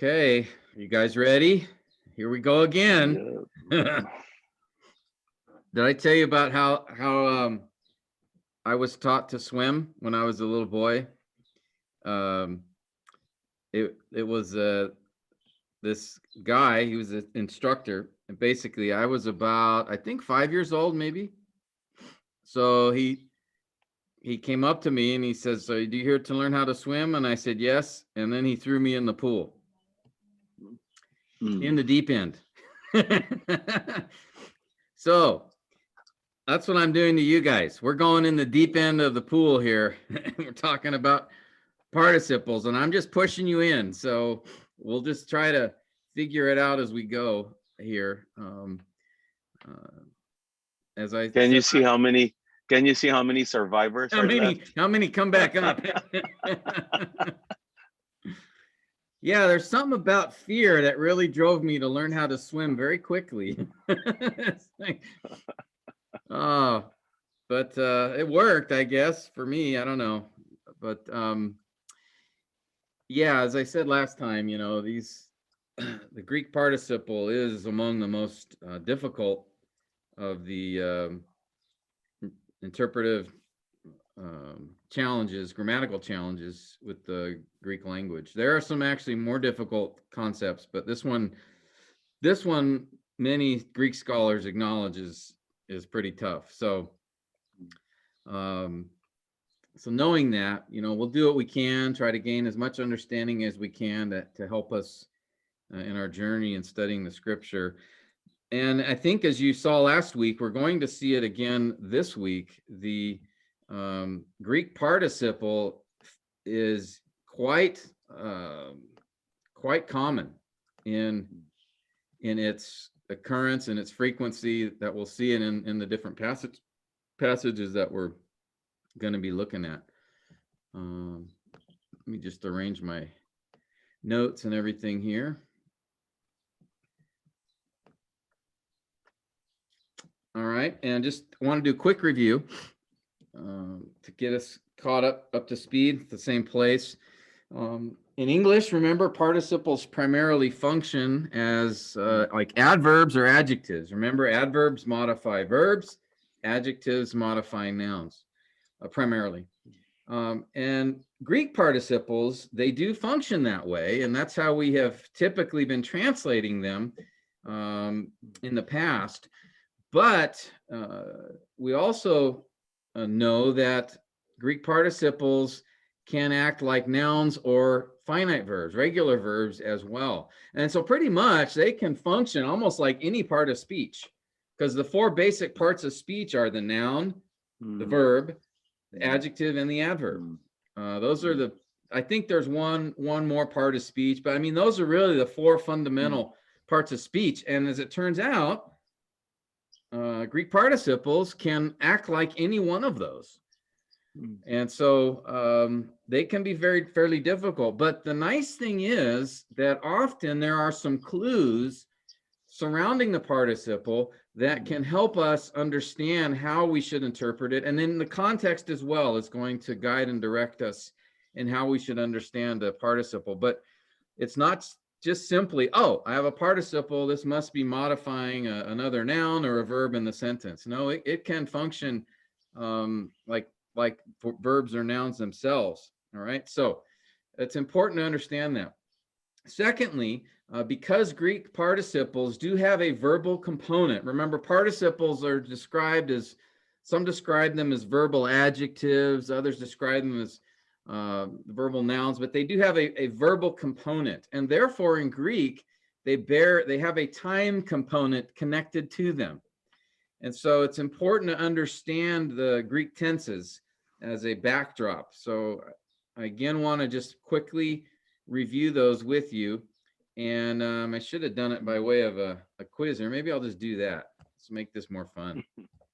Okay, are you guys ready? Here we go again. Yeah. Did I tell you about how I was taught to swim when I was a little boy? Um, it was this guy. He was an instructor, and basically I was about, I think, 5 years old, maybe. So he came up to me and he says, "So, are you here to learn how to swim?" And I said, "Yes." And then he threw me in the pool, in the deep end. So that's what I'm doing to you guys. We're going in the deep end of the pool here. We're talking about participles, and I'm just pushing you in. So we'll just try to figure it out as we go here. As I Can you said, see how many? Can you see how many survivors are left? how many come back up? Yeah, there's something about fear that really drove me to learn how to swim very quickly. Oh, but it worked, I guess, for me. I don't know. But yeah, as I said last time, the Greek participle is among the most difficult of the interpretive challenges, grammatical challenges with the Greek language. There are some actually more difficult concepts, but this one, many Greek scholars acknowledge is pretty tough. So, so knowing that, we'll do what we can, try to gain as much understanding as we can to help us in our journey in studying the scripture. And I think, as you saw last week, we're going to see it again this week. The Greek participle is quite common in its occurrence and its frequency that we'll see it in the different passages that we're going to be looking at. Let me just arrange my notes and everything here. All right, and just want to do a quick review to get us caught up to speed at the same place. In English, remember, participles primarily function as like adverbs or adjectives. Remember, adverbs modify verbs, adjectives modify nouns, primarily. And Greek participles, they do function that way, and that's how we have typically been translating them in the past. But we also know that Greek participles can act like nouns or finite verbs, regular verbs as well. And so pretty much they can function almost like any part of speech, because the four basic parts of speech are the noun, the verb, the adjective, and the adverb. Those are I think there's one more part of speech, but I mean, those are really the four fundamental parts of speech. And as it turns out, Greek participles can act like any one of those. And so they can be fairly difficult. But the nice thing is that often there are some clues surrounding the participle that can help us understand how we should interpret it. And then the context as well is going to guide and direct us in how we should understand the participle. But it's not just simply, oh, I have a participle, this must be modifying another noun or a verb in the sentence. No, it can function like verbs or nouns themselves. All right, so it's important to understand that. Secondly, because Greek participles do have a verbal component. Remember, participles are described as, some describe them as verbal adjectives, others describe them as verbal nouns, but they do have a verbal component, and therefore in Greek they have a time component connected to them. And so it's important to understand the Greek tenses as a backdrop. So I again want to just quickly review those with you, and I should have done it by way of a quiz, or maybe I'll just do that. Let's make this more fun.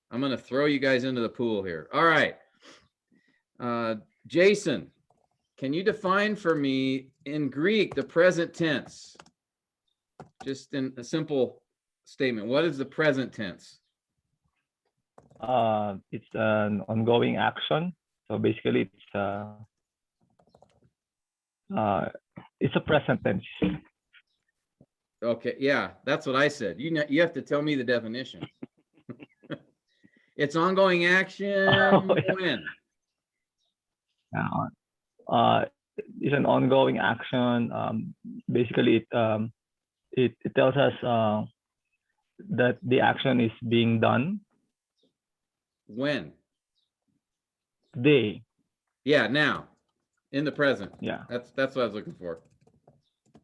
I'm going to throw you guys into the pool here. All right. Jason, can you define for me in Greek the present tense? Just in a simple statement. What is the present tense? It's an ongoing action. So basically it's a present tense. Okay, yeah, that's what I said. You know, you have to tell me the definition. It's ongoing action Oh, yeah. when? Yeah. It's an ongoing action. Basically, it tells us that the action is being done When? today. Yeah, now, in the present. Yeah. That's what I was looking for.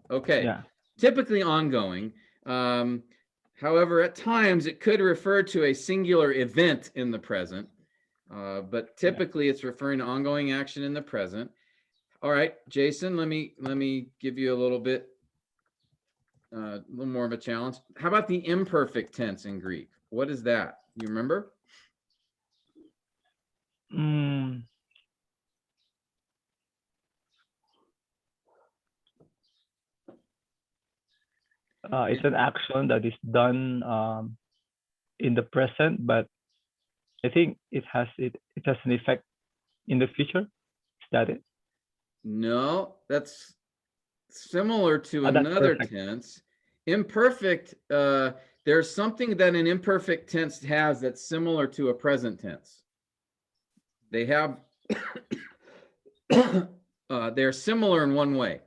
Okay, Yeah. typically ongoing. However, at times it could refer to a singular event in the present, but typically it's referring to ongoing action in the present. All right, Jason, let me give you a little more of a challenge. How about the imperfect tense in Greek? What is that? You remember? Mm, it's an action that is done in the present, but I think it has an effect in the future. Is that it? No, that's similar to That's another perfect. tense. Imperfect, there's something that an imperfect tense has that's similar to a present tense. They have, they're similar in one way.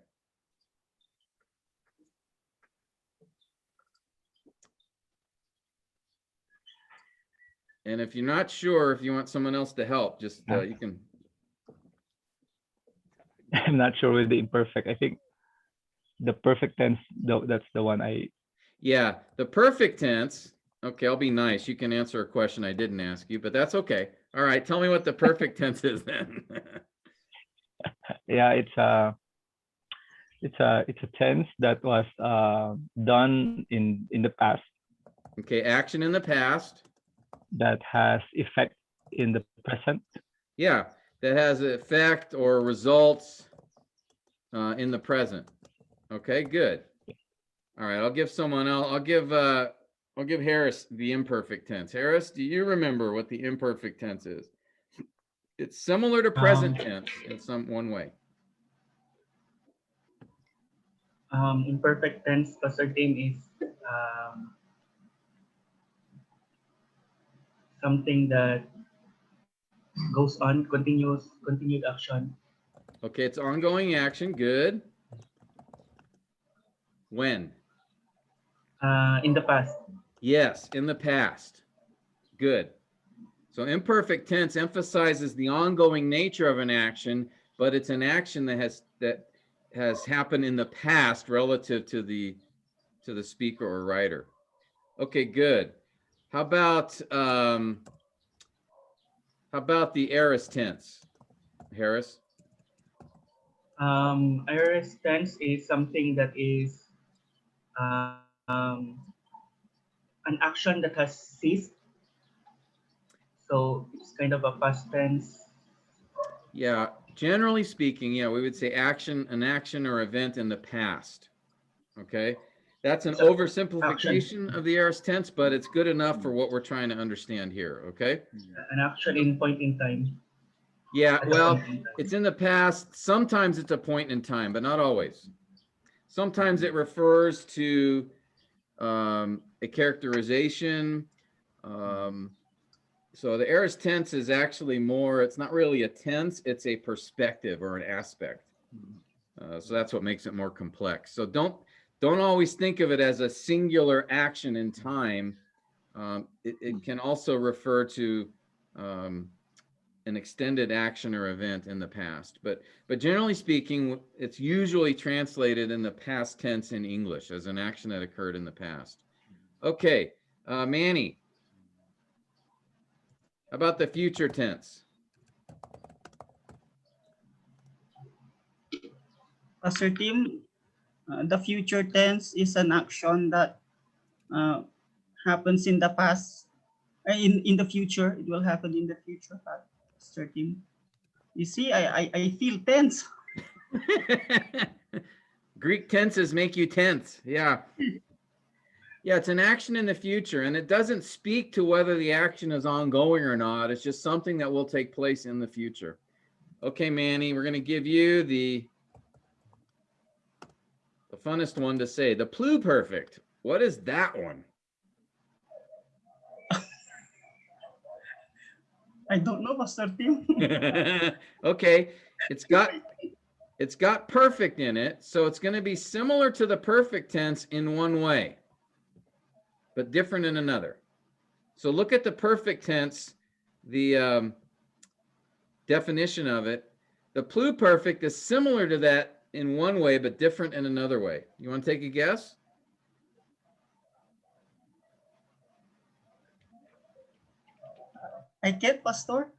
And if you're not sure, if you want someone else to help, just you can. I'm not sure with the imperfect. I think the perfect tense, that's the one I. Yeah, the perfect tense. Okay, I'll be nice. You can answer a question I didn't ask you, but that's okay. All right, tell me what the perfect tense is then. Yeah, it's a tense that was done in the past Okay, action in the past. that has effect in the present. Yeah, that has an effect or results in the present. Okay, good. All right, I'll give someone else. I'll give Harris the imperfect tense. Harris, do you remember what the imperfect tense is? It's similar to present tense in one way. Imperfect tense assertive is something that goes on, continued action. Okay, it's ongoing action. Good. When? In the past. Yes, in the past. Good. So imperfect tense emphasizes the ongoing nature of an action, but it's an action that has happened in the past relative to the speaker or writer. Okay, good. How about the aorist tense, Harris? Iris tense is something that is an action that has ceased. So it's kind of a past tense. Yeah, generally speaking, yeah, we would say an action or event in the past. Okay, that's an oversimplification of the aorist tense, but it's good enough for what we're trying to understand here. Okay. An action in point in time. Yeah, well, it's in the past. Sometimes it's a point in time, but not always. Sometimes it refers to a characterization. So the aorist tense is actually more, it's not really a tense, it's a perspective or an aspect. So that's what makes it more complex. So don't always think of it as a singular action in time. It can also refer to an extended action or event in the past. But generally speaking, it's usually translated in the past tense in English as an action that occurred in the past. Okay, Manny, how about the future tense? Assertive, the future tense is an action that uh, happens in the past. In the future, it will happen in the future. Assertive. You see, I feel tense. Greek tenses make you tense. Yeah. Yeah, it's an action in the future, and it doesn't speak to whether the action is ongoing or not. It's just something that will take place in the future. Okay, Manny, we're going to give you the funnest one to say. The pluperfect. What is that one? I don't know, Pastor Tim. Okay, it's got perfect in it, so it's going to be similar to the perfect tense in one way, but different in another. So look at the perfect tense, the definition of it. The pluperfect is similar to that in one way, but different in another way. You want to take a guess? I can't, Pastor.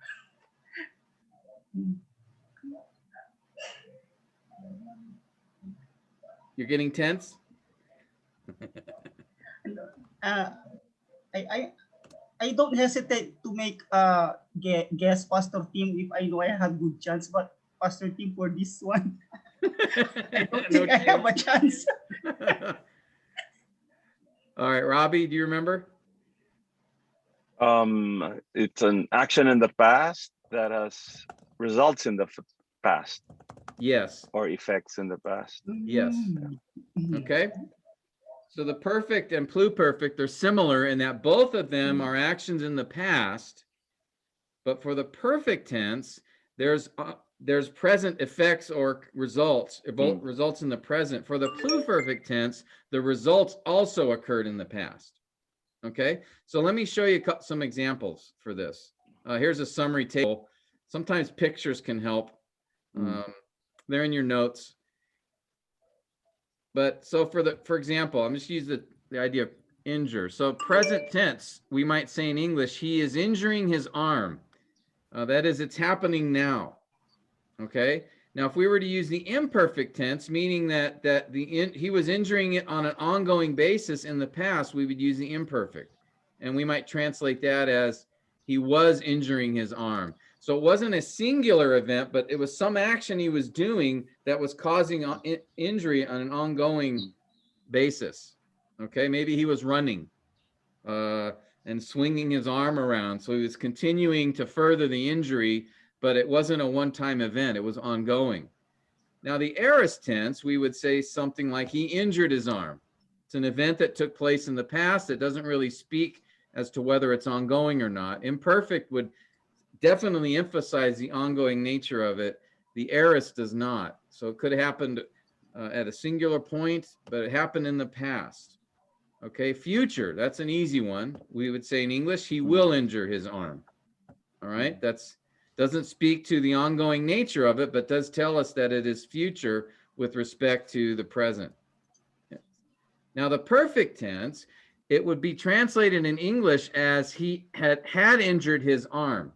You're getting tense? Uh, I I don't hesitate to make guess, Pastor Tim, if I know I have good chance. But Pastor Tim, for this one, I don't No think I have a chance. All right, Robbie, do you remember? It's an action in the past that has results in the past Yes. or effects in the past. Yes. Okay. So the perfect and pluperfect are similar in that both of them are actions in the past, but for the perfect tense, there's present effects or results, both results in the present. For the pluperfect tense, the results also occurred in the past. Okay, so let me show you some examples for this. Here's a summary table. Sometimes pictures can help. They're in your notes. But so for example, I'm just use the idea of injure. So present tense, we might say in English, he is injuring his arm. That is, it's happening now. Okay. Now, if we were to use the imperfect tense, meaning that he was injuring it on an ongoing basis in the past, we would use the imperfect, and we might translate that as he was injuring his arm. So it wasn't a singular event, but it was some action he was doing that was causing injury on an ongoing basis. Okay, maybe he was running and swinging his arm around, so he was continuing to further the injury, but it wasn't a one-time event, it was ongoing. Now the aorist tense, we would say something like he injured his arm. It's an event that took place in the past that doesn't really speak as to whether it's ongoing or not. Imperfect would definitely emphasize the ongoing nature of it. The aorist does not. So it could have happened at a singular point, but it happened in the past. Okay, future, that's an easy one. We would say in English, he will injure his arm. All right, that's doesn't speak to the ongoing nature of it, but does tell us that it is future with respect to the present. Now, the perfect tense, it would be translated in English as he had injured his arm.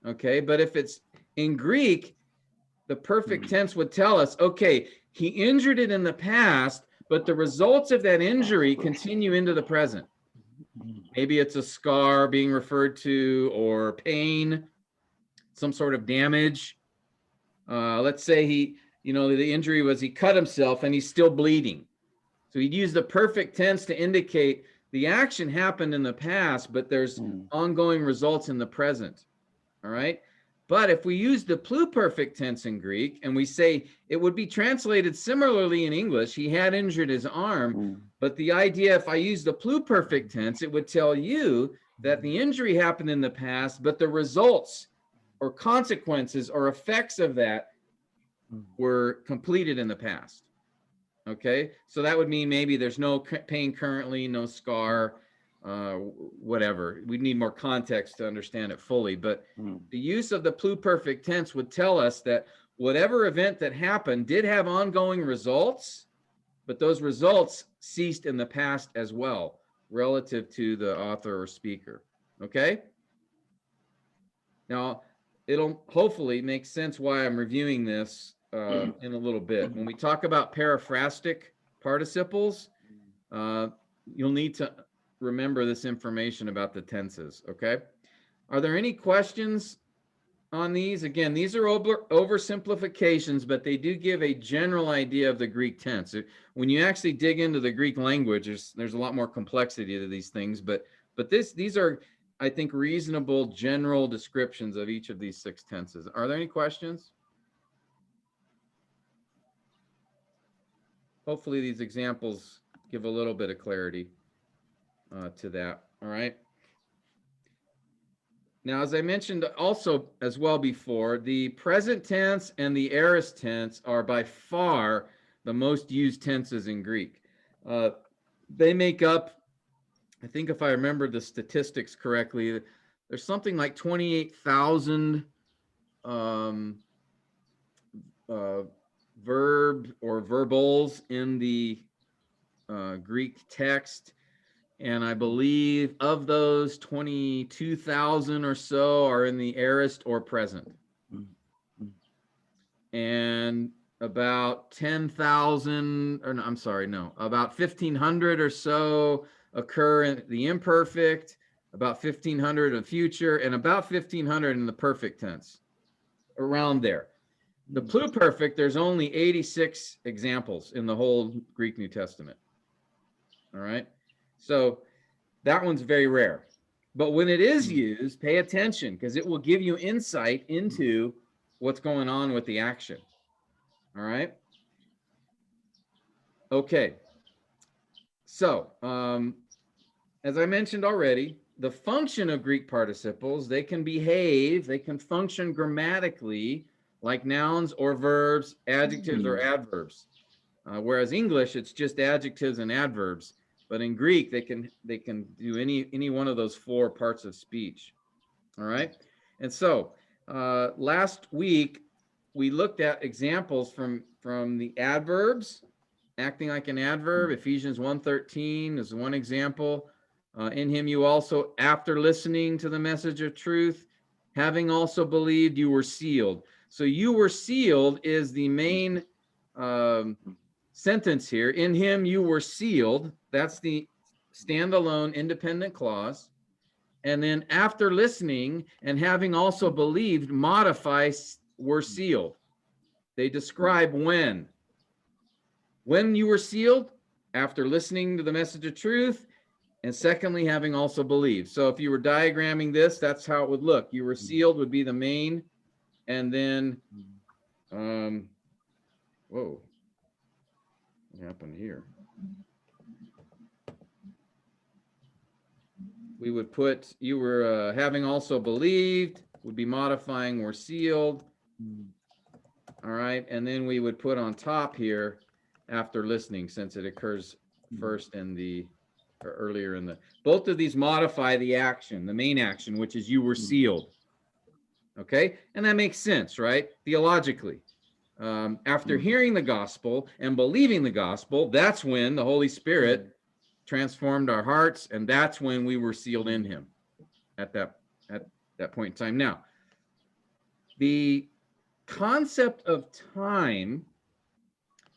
Okay, but if it's in Greek, the perfect tense would tell us, okay, he injured it in the past, but the results of that injury continue into the present. Maybe it's a scar being referred to, or pain, some sort of damage. Let's say the injury was he cut himself and he's still bleeding. So he'd use the perfect tense to indicate the action happened in the past, but there's ongoing results in the present. All right. But if we use the pluperfect tense in Greek and we say it would be translated similarly in English, he had injured his arm, but the idea, if I use the pluperfect tense, it would tell you that the injury happened in the past, but the results or consequences or effects of that were completed in the past. Okay, so that would mean maybe there's no pain currently, no scar, whatever. We need more context to understand it fully, but the use of the pluperfect tense would tell us that whatever event that happened did have ongoing results, but those results ceased in the past as well, relative to the author or speaker. Okay? Now, it'll hopefully make sense why I'm reviewing this in a little bit. When we talk about periphrastic participles, you'll need to remember this information about the tenses, okay? Are there any questions on these? Again, these are oversimplifications, but they do give a general idea of the Greek tense. When you actually dig into the Greek language, there's a lot more complexity to these things, but these are, I think, reasonable general descriptions of each of these 6 tenses. Are there any questions? hopefully these examples give a little bit of clarity to that. All right. Now, as I mentioned also as well before, the present tense and the aorist tense are by far the most used tenses in Greek. They make up, I think if I remember the statistics correctly, there's something like 28,000 verb or verbals in the Greek text. And I believe of those, 22,000 or so are in the aorist or present. And about 10,000, or no, I'm sorry, no, about 1,500 or so occur in the imperfect, about 1,500 in the future, and about 1,500 in the perfect tense, around there. The pluperfect, there's only 86 examples in the whole Greek New Testament. All right. So that one's very rare. But when it is used, pay attention, because it will give you insight into what's going on with the action. All right. Okay. So, as I mentioned already, the function of Greek participles, they can behave, they can function grammatically like nouns or verbs, adjectives or adverbs. Whereas English, it's just adjectives and adverbs. But in Greek, they can do any one of those four parts of speech. All right. And so last week we looked at examples from the adverbs, acting like an adverb. Ephesians 1:13 is one example. In him you also, after listening to the message of truth, having also believed, you were sealed. So you were sealed is the main sentence here. In him you were sealed. That's the standalone independent clause. And then after listening and having also believed, modify were sealed. They describe when. When you were sealed, after listening to the message of truth, and secondly, having also believed. So if you were diagramming this, that's how it would look. You were sealed would be the main, and then, whoa, what happened here? We would put, you were having also believed, would be modifying were sealed. All right, and then we would put on top here, after listening, since it occurs first in the, or earlier in the, both of these modify the action, the main action, which is you were sealed. Okay, and that makes sense, right? Theologically. After hearing the gospel and believing the gospel, that's when the Holy Spirit transformed our hearts, and that's when we were sealed in him at that point in time. Now, the concept of time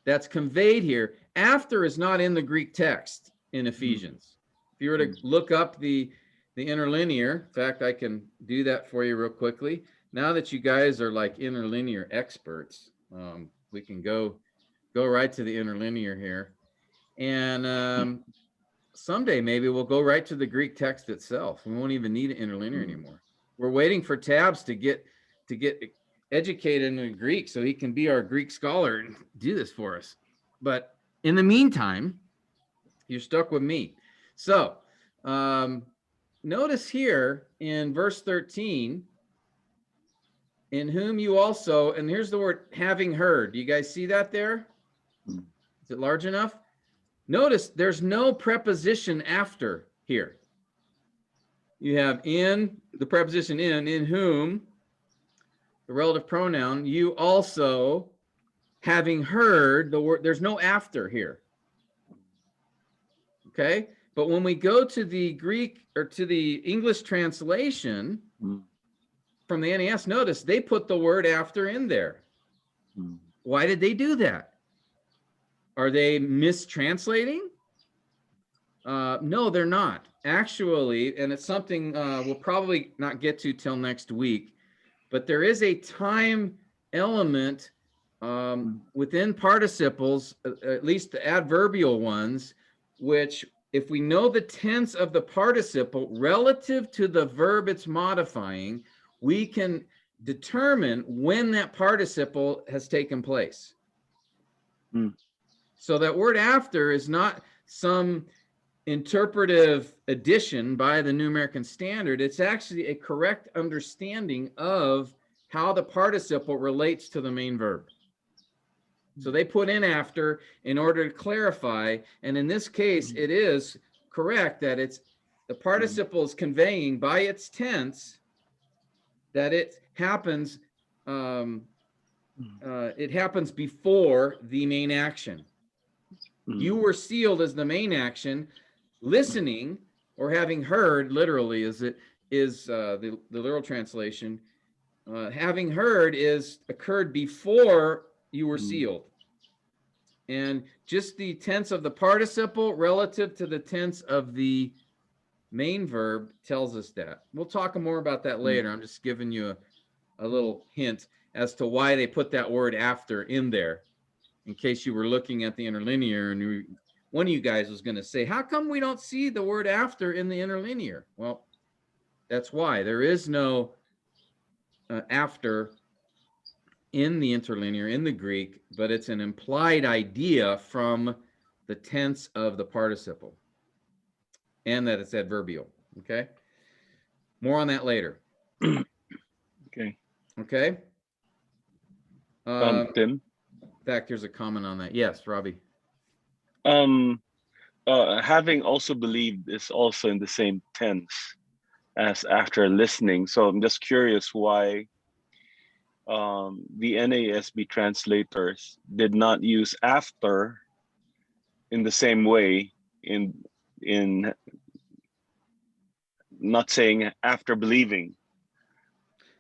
that's conveyed here, after is not in the Greek text in Ephesians. If you were to look up the interlinear, in fact, I can do that for you real quickly. Now that you guys are like interlinear experts, we can go right to the interlinear here. And someday maybe we'll go right to the Greek text itself. We won't even need an interlinear anymore. We're waiting for Tabs to get educated in Greek so he can be our Greek scholar and do this for us. But in the meantime, you're stuck with me. So notice here in verse 13, in whom you also, and here's the word having heard. Do you guys see that there? Is it large enough? Notice there's no preposition after here. You have in, the preposition in whom, the relative pronoun, you also, having heard the word, there's no after here. Okay, but when we go to the Greek or to the English translation from the NAS, notice they put the word after in there. Why did they do that? Are they mistranslating? No, they're not. Actually, and it's something we'll probably not get to till next week, but there is a time element within participles, at least the adverbial ones, which if we know the tense of the participle relative to the verb it's modifying, we can determine when that participle has taken place. So that word after is not some interpretive addition by the New American Standard. It's actually a correct understanding of how the participle relates to the main verb. So they put in after in order to clarify. And in this case, it is correct that it's the participle is conveying by its tense that it happens before the main action. You were sealed as the main action. Listening or having heard, literally, the literal translation. Having heard occurred before you were sealed. And just the tense of the participle relative to the tense of the main verb tells us that. We'll talk more about that later. I'm just giving you a little hint as to why they put that word after in there, in case you were looking at the interlinear and one of you guys was going to say, how come we don't see the word after in the interlinear? Well, that's why. There is no after in the interlinear, in the Greek, but it's an implied idea from the tense of the participle and that it's adverbial. Okay. More on that later. Okay. Okay. Tim. In fact, there's a comment on that. Yes, Robbie. Having also believed is also in the same tense as after listening. So I'm just curious why the NASB translators did not use after in the same way in not saying after believing.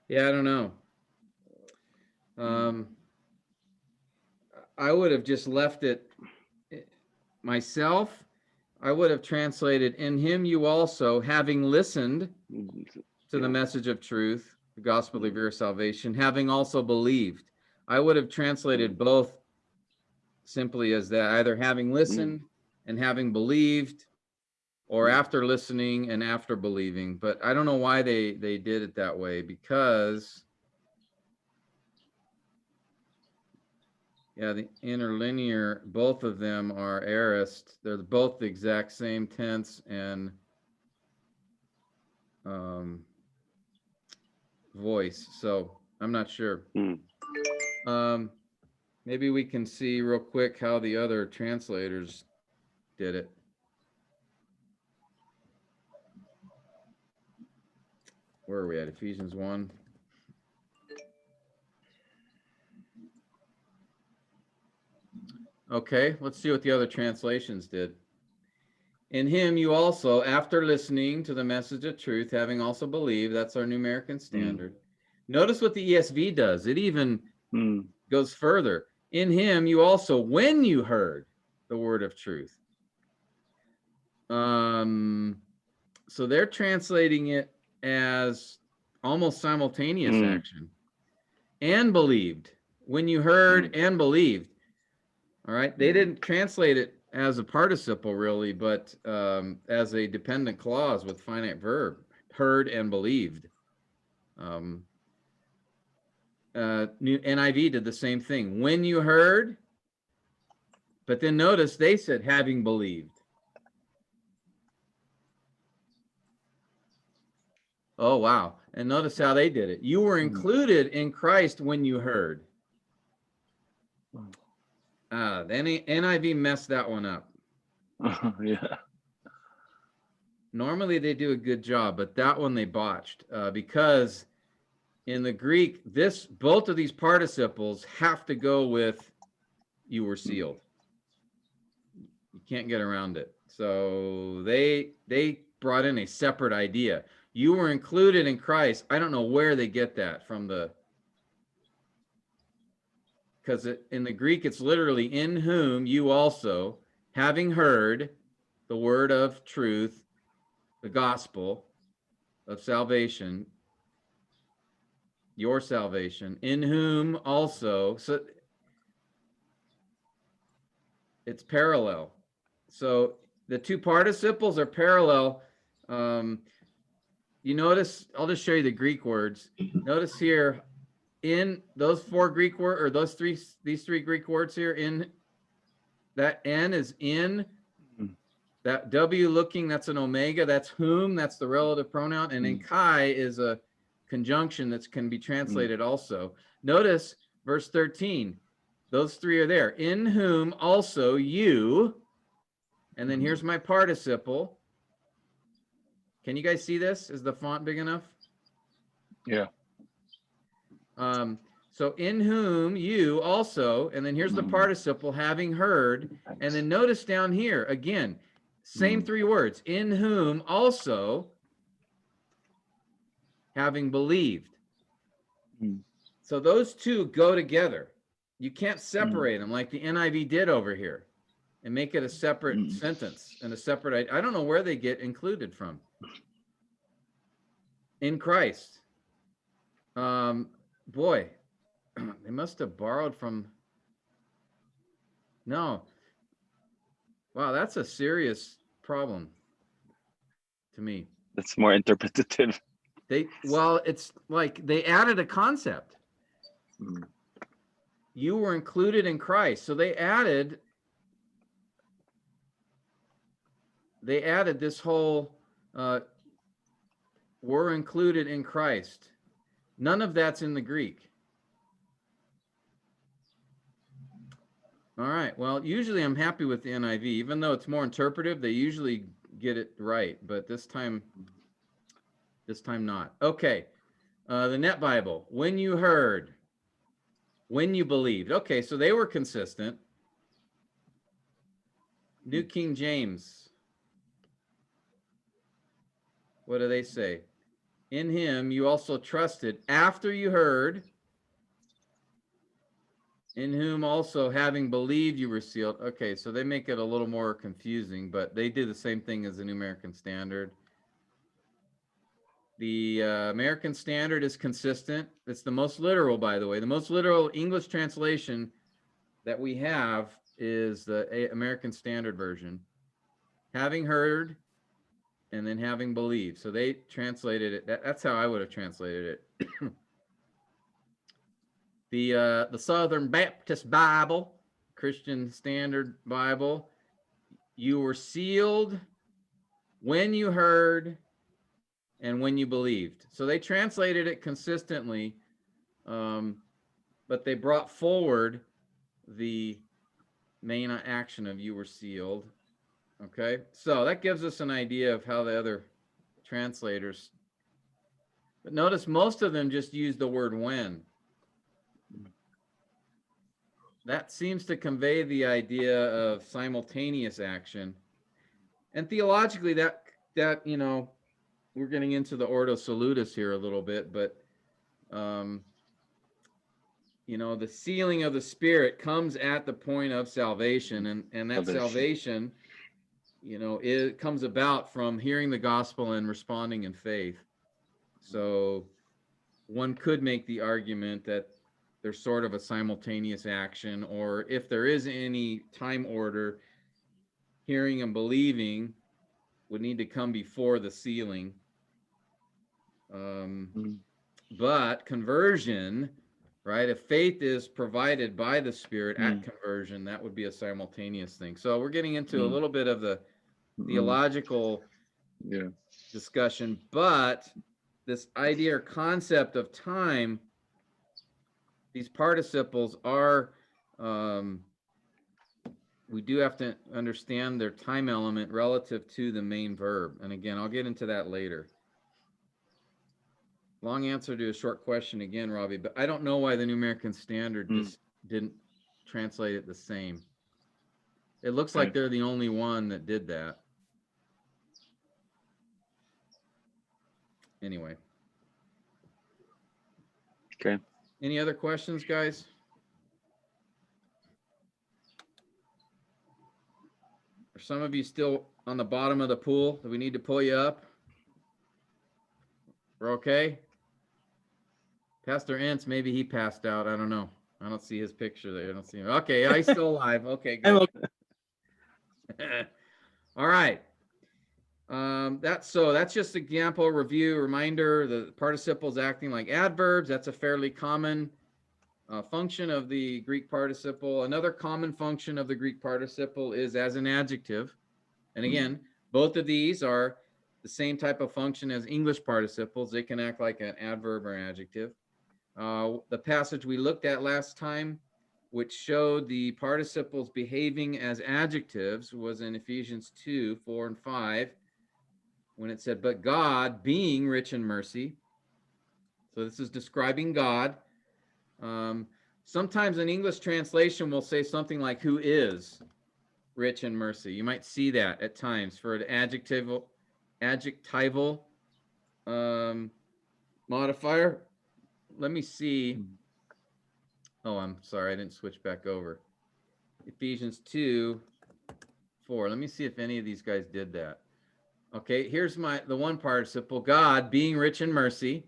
Yeah, I don't know. I would have just left it myself. I would have translated, in him you also, having listened to the message of truth, the gospel of your salvation, having also believed. I would have translated both simply as that, either having listened and having believed, or after listening and after believing. But I don't know why they did it that way, because yeah, the interlinear, both of them are aorist. They're both the exact same tense and voice. So I'm not sure. Maybe we can see real quick how the other translators did it. Where are we at? Ephesians 1. Okay, let's see what the other translations did. In him you also, after listening to the message of truth, having also believed, that's our New American Standard. Notice what the ESV does. It even goes further. In him you also, when you heard the word of truth. So they're translating it as almost simultaneous action. And believed. When you heard and believed. All right. They didn't translate it as a participle really, but as a dependent clause with finite verb. Heard and believed. NIV did the same thing. When you heard, but then notice they said having believed. Oh, wow. And notice how they did it. You were included in Christ when you heard. Then NIV messed that one up. Yeah. Normally they do a good job, but that one they botched because in the Greek, both of these participles have to go with you were sealed. You can't get around it. So they brought in a separate idea. You were included in Christ. I don't know where they get that from because in the Greek, it's literally in whom you also, having heard the word of truth, the gospel of salvation, your salvation, in whom also, so it's parallel. So the two participles are parallel. You notice, I'll just show you the Greek words. Notice here, in those four Greek words, or these three Greek words here, in that N is in, Mm. that W looking, that's an omega, that's whom, that's the relative pronoun. And then Kai is a conjunction that can be translated also. Notice verse 13, those three are there. In whom also you, and then here's my participle. Can you guys see this? Is the font big enough? Yeah. So in whom you also, and then here's the participle, having heard, and then notice down here, again, same three words, in whom also having believed. So those two go together. You can't separate them like the NIV did over here and make it a separate sentence and a separate, I don't know where they get included from. In Christ. Boy, they must have borrowed from, no. Wow, that's a serious problem to me. That's more interpretative. Well, it's like they added a concept. You were included in Christ. So they added this whole were included in Christ. None of that's in the Greek. All right. Well, usually I'm happy with the NIV, even though it's more interpretive. They usually get it right, but this time not. Okay. The Net Bible. When you heard, when you believed. Okay, so they were consistent. New King James. What do they say? In him you also trusted after you heard, in whom also having believed you were sealed. Okay, so they make it a little more confusing, but they do the same thing as the New American Standard. The American Standard is consistent. It's the most literal, by the way. The most literal English translation that we have is the American Standard Version. Having heard and then having believed. So they translated it. That's how I would have translated it. The Southern Baptist Bible, Christian Standard Bible, you were sealed when you heard and when you believed. So they translated it consistently, but they brought forward the main action of you were sealed. Okay, so that gives us an idea of how the other translators, but notice most of them just use the word when. That seems to convey the idea of simultaneous action. And theologically, that you know, we're getting into the Ordo Salutis here a little bit, but you know, the sealing of the Spirit comes at the point of salvation, and that salvation, you know, it comes about from hearing the gospel and responding in faith. So one could make the argument that there's sort of a simultaneous action, or if there is any time order, hearing and believing would need to come before the sealing. But conversion, right? If faith is provided by the Spirit at conversion, that would be a simultaneous thing. So we're getting into a little bit of the theological discussion, but this idea or concept of time, these participles are, we do have to understand their time element relative to the main verb. And again, I'll get into that later. Long answer to a short question again, Robbie, but I don't know why the New American Standard just didn't translate it the same. It looks like they're the only one that did that. Anyway. Okay. Any other questions, guys? Are some of you still on the bottom of the pool? Do we need to pull you up? We're okay? Pastor Entz, maybe he passed out. I don't know. I don't see his picture there. I don't see him. Okay, yeah, he's still alive. Okay, good. All right. That's just example, review, reminder. The participles acting like adverbs. That's a fairly common function of the Greek participle. Another common function of the Greek participle is as an adjective. And again, both of these are the same type of function as English participles. They can act like an adverb or adjective. The passage we looked at last time, which showed the participles behaving as adjectives, was in Ephesians 2, 4, and 5, when it said, but God being rich in mercy. So this is describing God. Sometimes an English translation will say something like, who is rich in mercy. You might see that at times for an adjectival modifier. Let me see. Oh, I'm sorry, I didn't switch back over. Ephesians 2, 4. Let me see if any of these guys did that. Okay, here's the one participle, God being rich in mercy.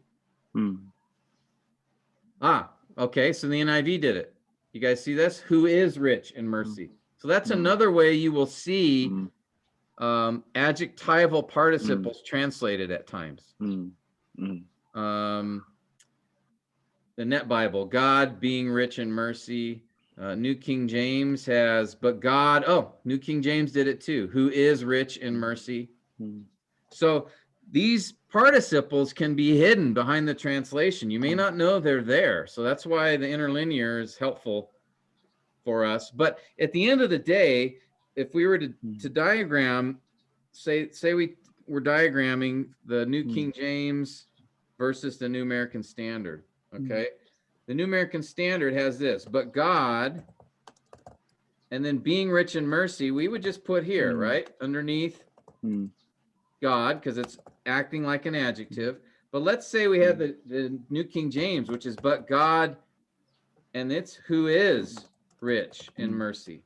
Okay, so the NIV did it. You guys see this? Who is rich in mercy? So that's another way you will see adjectival participles translated at times. The Net Bible, God being rich in mercy. New King James has, but God, New King James did it too. Who is rich in mercy? So these participles can be hidden behind the translation. You may not know they're there. So that's why the interlinear is helpful for us. But at the end of the day, if we were to diagram, say we're diagramming the New King James versus the New American Standard, okay? The New American Standard has this, but God, and then being rich in mercy, we would just put here, right? Underneath God, because it's acting like an adjective. But let's say we had the New King James, which is but God, and it's who is rich in mercy.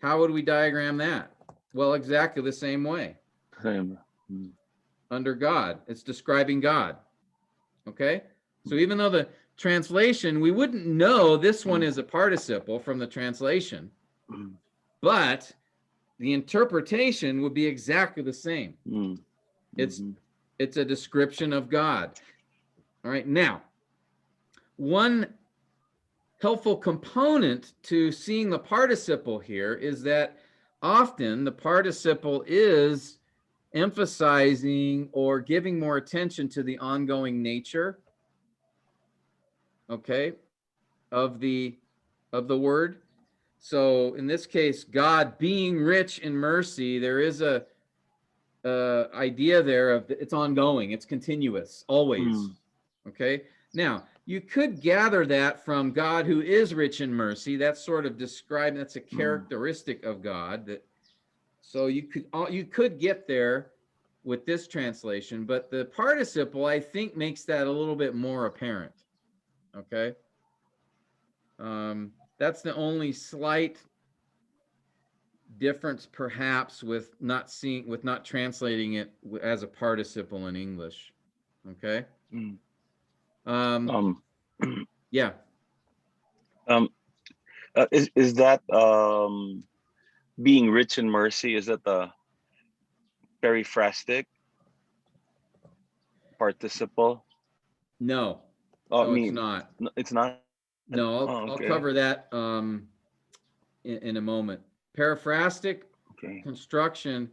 How would we diagram that? Well, exactly the same way. Under God, it's describing God. Okay? So even though the translation, we wouldn't know this one is a participle from the translation, but the interpretation would be exactly the same. It's a description of God. All right, now, one helpful component to seeing the participle here is that often the participle is emphasizing or giving more attention to the ongoing nature, okay, of the word. So in this case, God being rich in mercy, there is a idea there of it's ongoing, it's continuous, always. Okay. Now you could gather that from God who is rich in mercy. That's sort of described. That's a characteristic of God. That so you could get there with this translation, but the participle I think makes that a little bit more apparent. Okay. That's the only slight difference perhaps with not translating it as a participle in English. Okay. Yeah. Is that being rich in mercy, is that the periphrastic participle? No. No, it's not. It's not. No, I'll cover that in a moment. Periphrastic construction,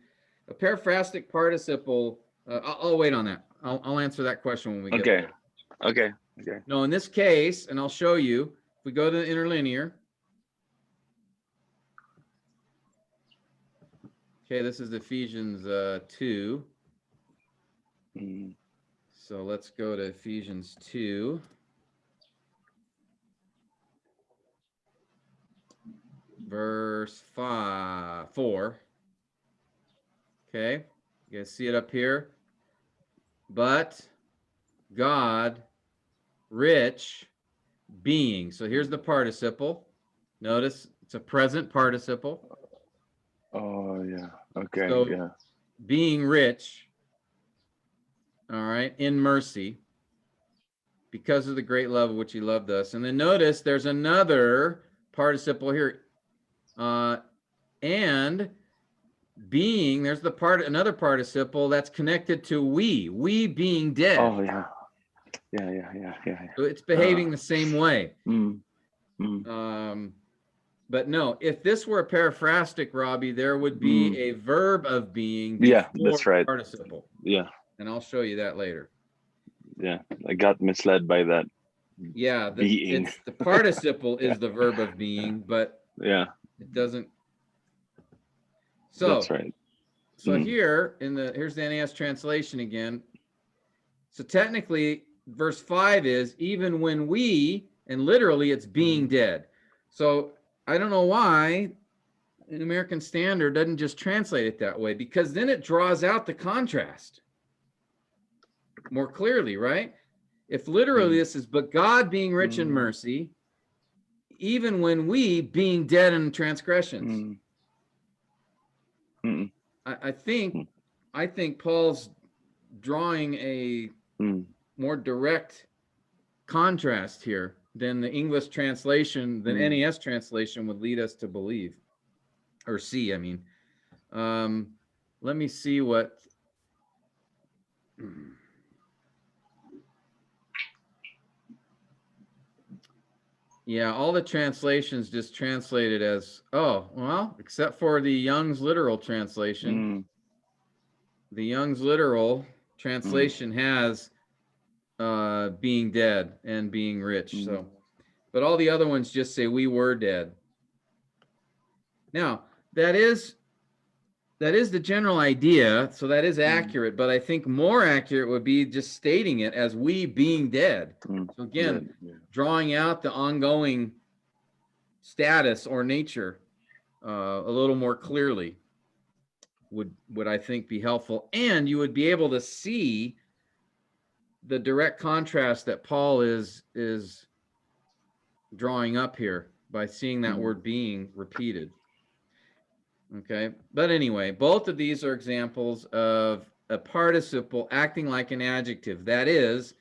a periphrastic participle. I'll wait on that. I'll answer that question when we get there. Okay. No, in this case, and I'll show you, if we go to the interlinear. Okay, this is Ephesians 2. So let's go to Ephesians 2. Verse 4. Okay, you guys see it up here? But God, rich being. So here's the participle. Notice it's a present participle. Oh, yeah. Okay. So, yeah. Being rich, all right, in mercy, because of the great love of which he loved us. And then notice there's another participle here. And being, there's another participle that's connected to we being dead. Oh, yeah. Yeah. So it's behaving the same way. Mm, mm, But no, if this were a paraphrastic, Robbie, there would be a verb of being yeah, before that's right. the participle. Yeah, And I'll show you that later. yeah. I got misled by that. Yeah, Being. the participle is the verb of being, but Yeah, it doesn't. So that's right. So here here's the NAS translation again. So technically, verse 5 is even when we, and literally it's being dead. So I don't know why an American Standard doesn't just translate it that way, because then it draws out the contrast more clearly, right? If literally this is, but God being rich in mercy, even when we being dead in transgressions. I think Paul's drawing a more direct contrast here than the English translation, than NAS translation would lead us to believe or see. I mean, let me see what. Yeah, all the translations just translated as, oh, well, except for the Young's literal translation. The Young's literal translation has being dead and being rich. So, but all the other ones just say we were dead. Now, that is the general idea, so that is accurate, but I think more accurate would be just stating it as we being dead. So again, drawing out the ongoing status or nature a little more clearly would I think be helpful, and you would be able to see the direct contrast that Paul is drawing up here by seeing that word being repeated. Okay, but anyway, both of these are examples of a participle acting like an adjective. That is,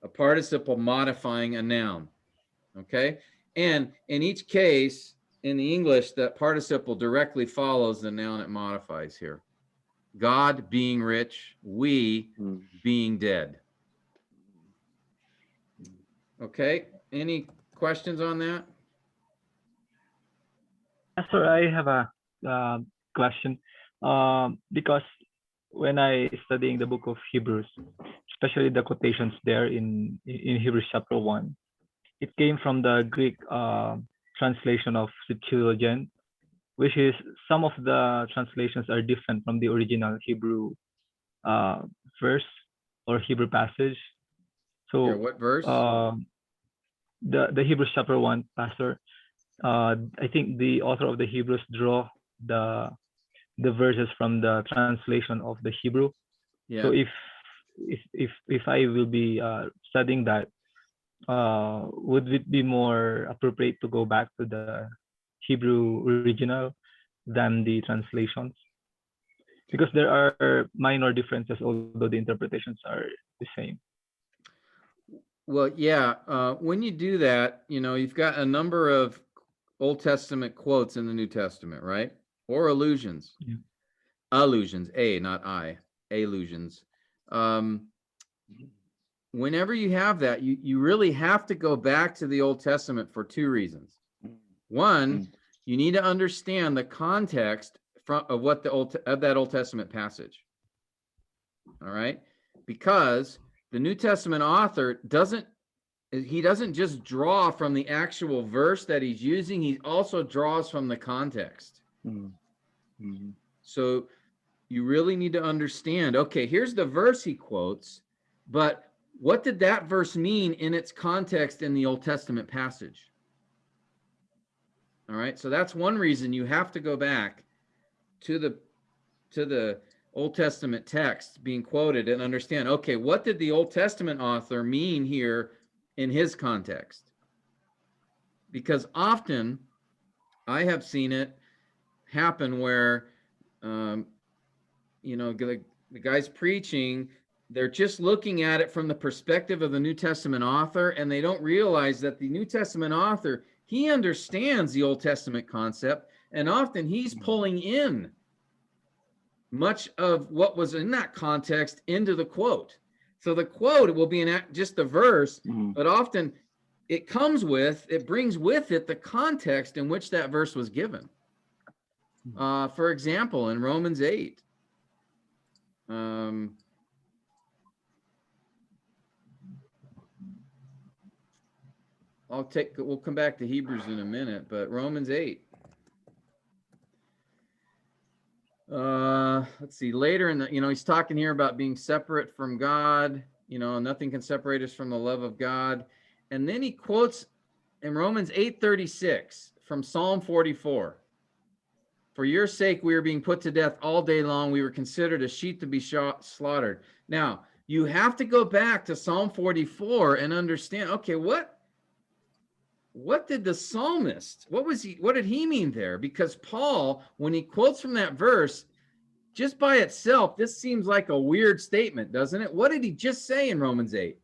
a participle modifying a noun. Okay, and in each case, in the English, that participle directly follows the noun it modifies here. God being rich, we being dead. Okay, any questions on that? Pastor, I have a question. Because when I studying the book of Hebrews, especially the quotations there in Hebrews chapter 1, it came from the Greek translation of Septuagint, which is some of the translations are different from the original Hebrew verse or Hebrew passage. So Here, what verse? The Hebrews chapter 1, Pastor. I think the author of the Hebrews draw the verses from the translation of the Hebrew. Yeah. So if I will be studying that, would it be more appropriate to go back to the Hebrew original than the translations? Because there are minor differences, although the interpretations are the same. Well, yeah. When you do that, you've got a number of Old Testament quotes in the New Testament, right? Or allusions. Yeah. Allusions, not I. Allusions. Whenever you have that, you really have to go back to the Old Testament for two reasons. One, you need to understand the context of what that Old Testament passage. All right, because the New Testament author doesn't just draw from the actual verse that he's using, he also draws from the context. So you really need to understand, okay, here's the verse he quotes, but what did that verse mean in its context in the Old Testament passage? All right, so that's one reason you have to go back to the Old Testament text being quoted and understand, okay, what did the Old Testament author mean here in his context? Because often I have seen it happen where, the guy's preaching, they're just looking at it from the perspective of the New Testament author, and they don't realize that the New Testament author, he understands the Old Testament concept, and often he's pulling in much of what was in that context into the quote. So the quote will be just the verse, Mm. but often it brings with it the context in which that verse was given. For example, in Romans 8, we'll come back to Hebrews in a minute, but Romans 8. Let's see, later in the, he's talking here about being separate from God, nothing can separate us from the love of God. And then he quotes in Romans 8:36 from Psalm 44. For your sake, we are being put to death all day long. We were considered a sheep to be slaughtered. Now, you have to go back to Psalm 44 and understand, okay, what did the psalmist, what did he mean there? Because Paul, when he quotes from that verse, just by itself, this seems like a weird statement, doesn't it? What did he just say in Romans 8?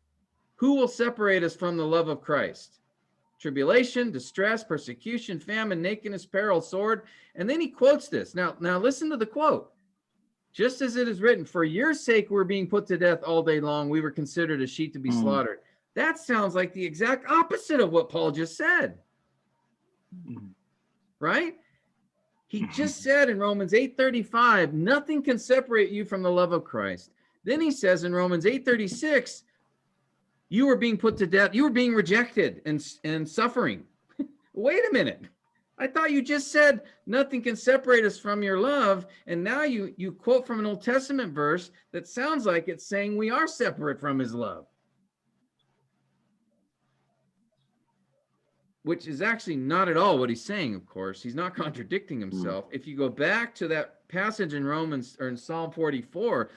Who will separate us from the love of Christ? Tribulation, distress, persecution, famine, nakedness, peril, sword. And then he quotes this. Now listen to the quote. Just as it is written, for your sake we're being put to death all day long. We were considered a sheep to be slaughtered. That sounds like the exact opposite of what Paul just said. Right? He just said in Romans 8:35, nothing can separate you from the love of Christ. Then he says in Romans 8:36, you were being put to death. You were being rejected and suffering. Wait a minute. I thought you just said nothing can separate us from your love. And now you quote from an Old Testament verse that sounds like it's saying we are separate from his love. Which is actually not at all what he's saying, of course. He's not contradicting himself. If you go back to that passage in Romans or in Psalm 44,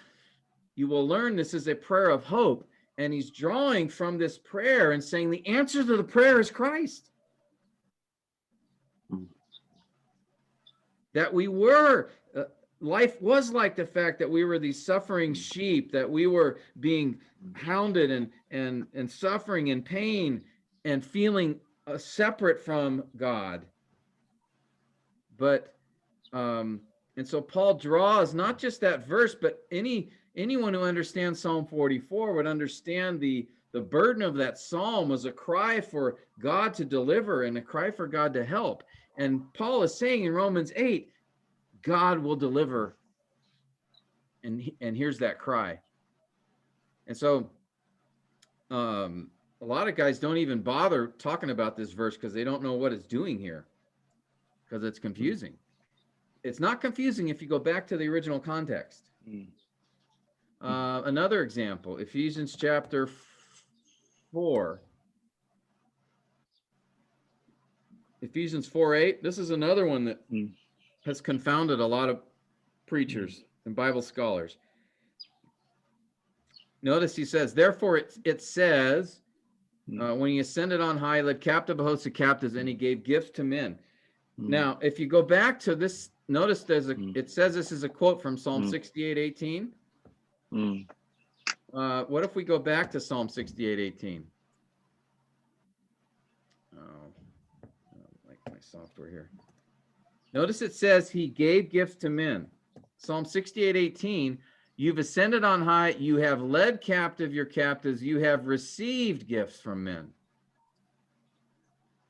you will learn this is a prayer of hope. And he's drawing from this prayer and saying the answer to the prayer is Christ. That we were, life was like the fact that we were these suffering sheep, that we were being hounded and suffering in pain and feeling separate from God. But, and so Paul draws not just that verse, but anyone who understands Psalm 44 would understand the burden of that psalm was a cry for God to deliver and a cry for God to help. And Paul is saying in Romans 8, God will deliver. And here's that cry. And so a lot of guys don't even bother talking about this verse because they don't know what it's doing here, because it's confusing. It's not confusing if you go back to the original context. Another example, Ephesians chapter 4. Ephesians 4:8. This is another one that has confounded a lot of preachers and Bible scholars. Notice he says, therefore it says, when he ascended on high, led captive a host of captives, and he gave gifts to men. Now, if you go back to this, notice it says this is a quote from Psalm 68:18. What if we go back to Psalm 68:18? Oh, like my software here. Notice it says he gave gifts to men. Psalm 68:18, you've ascended on high, you have led captive your captives, you have received gifts from men.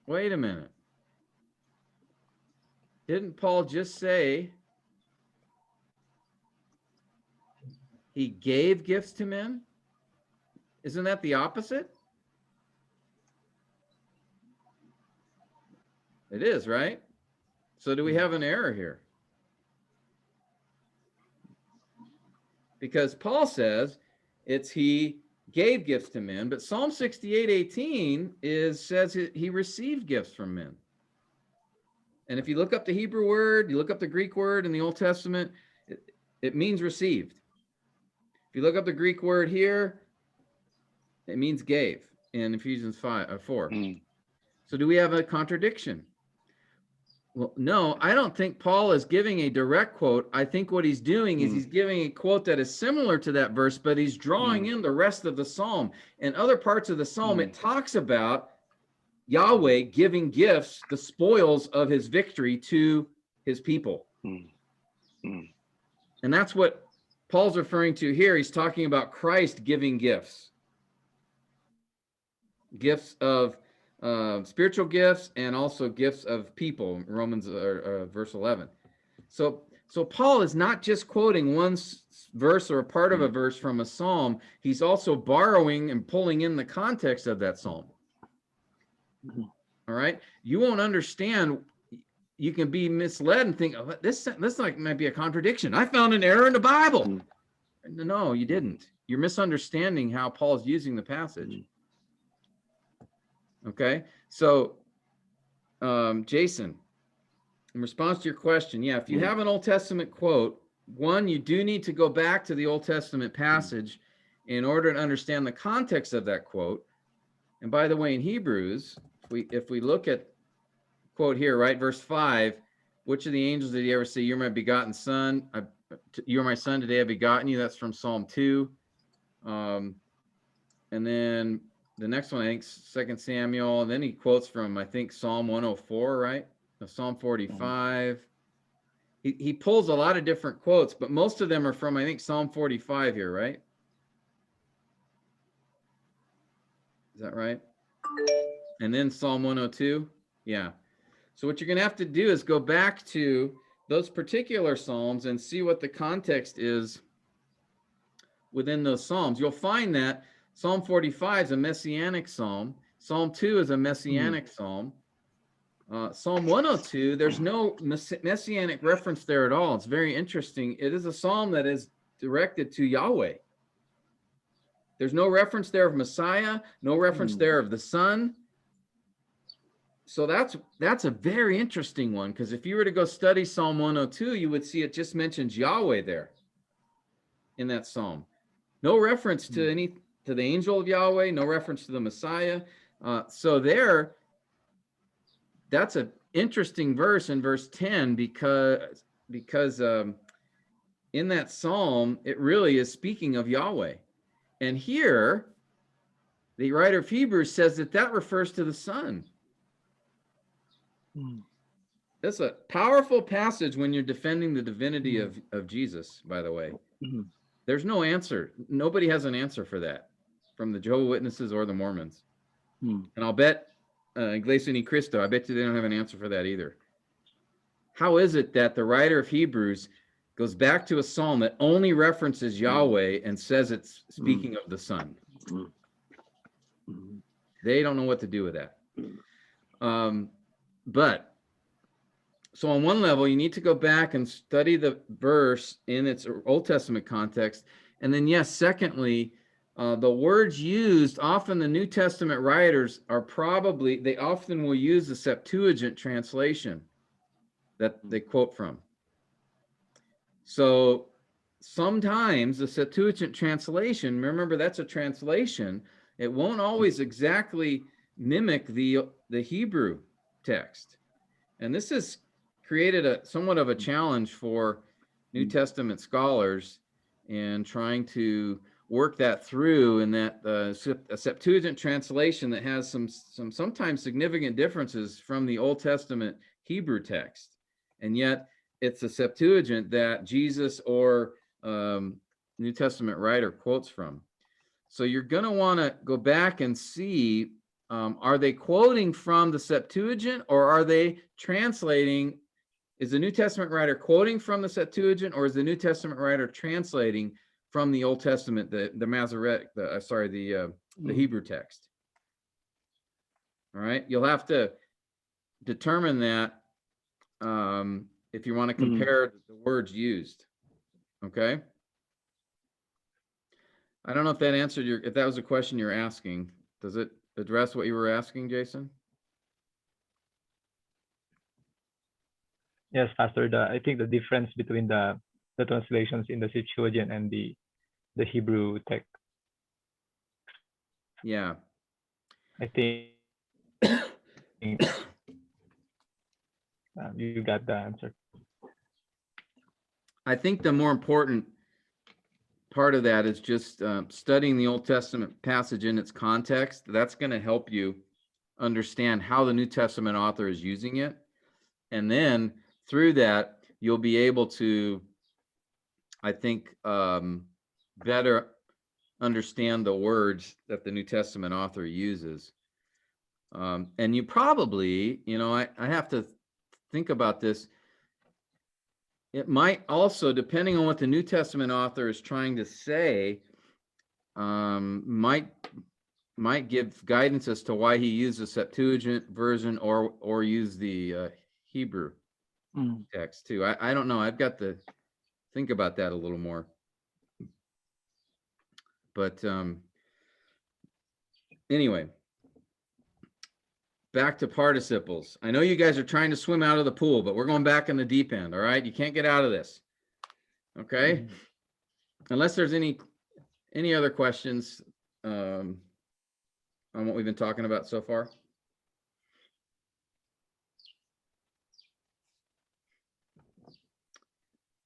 Wait a minute. Didn't Paul just say he gave gifts to men? Isn't that the opposite? It is, right? So do we have an error here? Because Paul says it's he gave gifts to men, but Psalm 68:18 says he received gifts from men. And if you look up the Hebrew word, you look up the Greek word in the Old Testament, it means received. If you look up the Greek word here, it means gave in Ephesians 4. So do we have a contradiction? Well, no, I don't think Paul is giving a direct quote. I think what he's doing is he's giving a quote that is similar to that verse, but he's drawing in the rest of the psalm. In other parts of the psalm, it talks about Yahweh giving gifts, the spoils of his victory to his people. And that's what Paul's referring to here, he's talking about Christ giving gifts. Gifts of spiritual gifts and also gifts of people, Romans verse 11. So Paul is not just quoting one verse or a part of a verse from a psalm. He's also borrowing and pulling in the context of that psalm. All right. You won't understand. You can be misled and think, oh, this like might be a contradiction. I found an error in the Bible. No, you didn't. You're misunderstanding how Paul's using the passage. Okay. So, Jason, in response to your question, yeah, if you have an Old Testament quote, one, you do need to go back to the Old Testament passage in order to understand the context of that quote. And by the way, in Hebrews, if we look at quote here, right, verse 5, which of the angels did he ever say, "You're my begotten son, you're my son, today I've begotten you"? That's from Psalm 2. And then the next one, I think, 2 Samuel. And then he quotes from, I think, Psalm 104, right? Psalm 45. He pulls a lot of different quotes, but most of them are from, I think, Psalm 45 here, right? Is that right? And then Psalm 102. Yeah. So what you're going to have to do is go back to those particular Psalms and see what the context is within those Psalms. You'll find that Psalm 45 is a messianic Psalm. Psalm 2 is a messianic Psalm. Psalm 102, there's no messianic reference there at all. It's very interesting. It is a Psalm that is directed to Yahweh. There's no reference there of Messiah, no reference there of the Son. So that's a very interesting one, because if you were to go study Psalm 102, you would see it just mentions Yahweh there in that psalm. No reference to the angel of Yahweh, no reference to the Messiah. So that's an interesting verse in verse 10 because in that psalm, it really is speaking of Yahweh. And here, the writer of Hebrews says that refers to the Son. That's a powerful passage when you're defending the divinity of Jesus, by the way. There's no answer. Nobody has an answer for that from the Jehovah's Witnesses or the Mormons. And I'll bet, Iglesia Ni Cristo, I bet you they don't have an answer for that either. How is it that the writer of Hebrews goes back to a psalm that only references Yahweh and says it's speaking of the Son? They don't know what to do with that. But so on one level, you need to go back and study the verse in its Old Testament context. And then, yes, secondly, the words used, often the New Testament writers they often will use the Septuagint translation that they quote from. So sometimes the Septuagint translation, remember that's a translation, it won't always exactly mimic the Hebrew text. And this has created somewhat of a challenge for New Testament scholars in trying to work that through, in that a Septuagint translation that has some sometimes significant differences from the Old Testament Hebrew text. And yet it's a Septuagint that Jesus or New Testament writer quotes from. So you're going to want to go back and see, are they quoting from the Septuagint, or are they translating? Is the New Testament writer quoting from the Septuagint, or is the New Testament writer translating from the Old Testament, the Masoretic, the Hebrew text? All right, you'll have to determine that if you want to compare the words used. Okay. I don't know if that answered if that was a question you're asking. Does it address what you were asking, Jason? Yes, Pastor. I think the difference between the translations in the Septuagint and the Hebrew text. Yeah. I think you got the answer. I think the more important part of that is just studying the Old Testament passage in its context. That's going to help you understand how the New Testament author is using it. And then through that, you'll be able to I think, better understand the words that the New Testament author uses. And you probably, I have to think about this. It might also, depending on what the New Testament author is trying to say, might give guidance as to why he used the Septuagint version or use the Hebrew text too. I don't know. I've got to think about that a little more. But anyway, back to participles. I know you guys are trying to swim out of the pool, but we're going back in the deep end. All right, you can't get out of this. Okay, unless there's any other questions on what we've been talking about so far.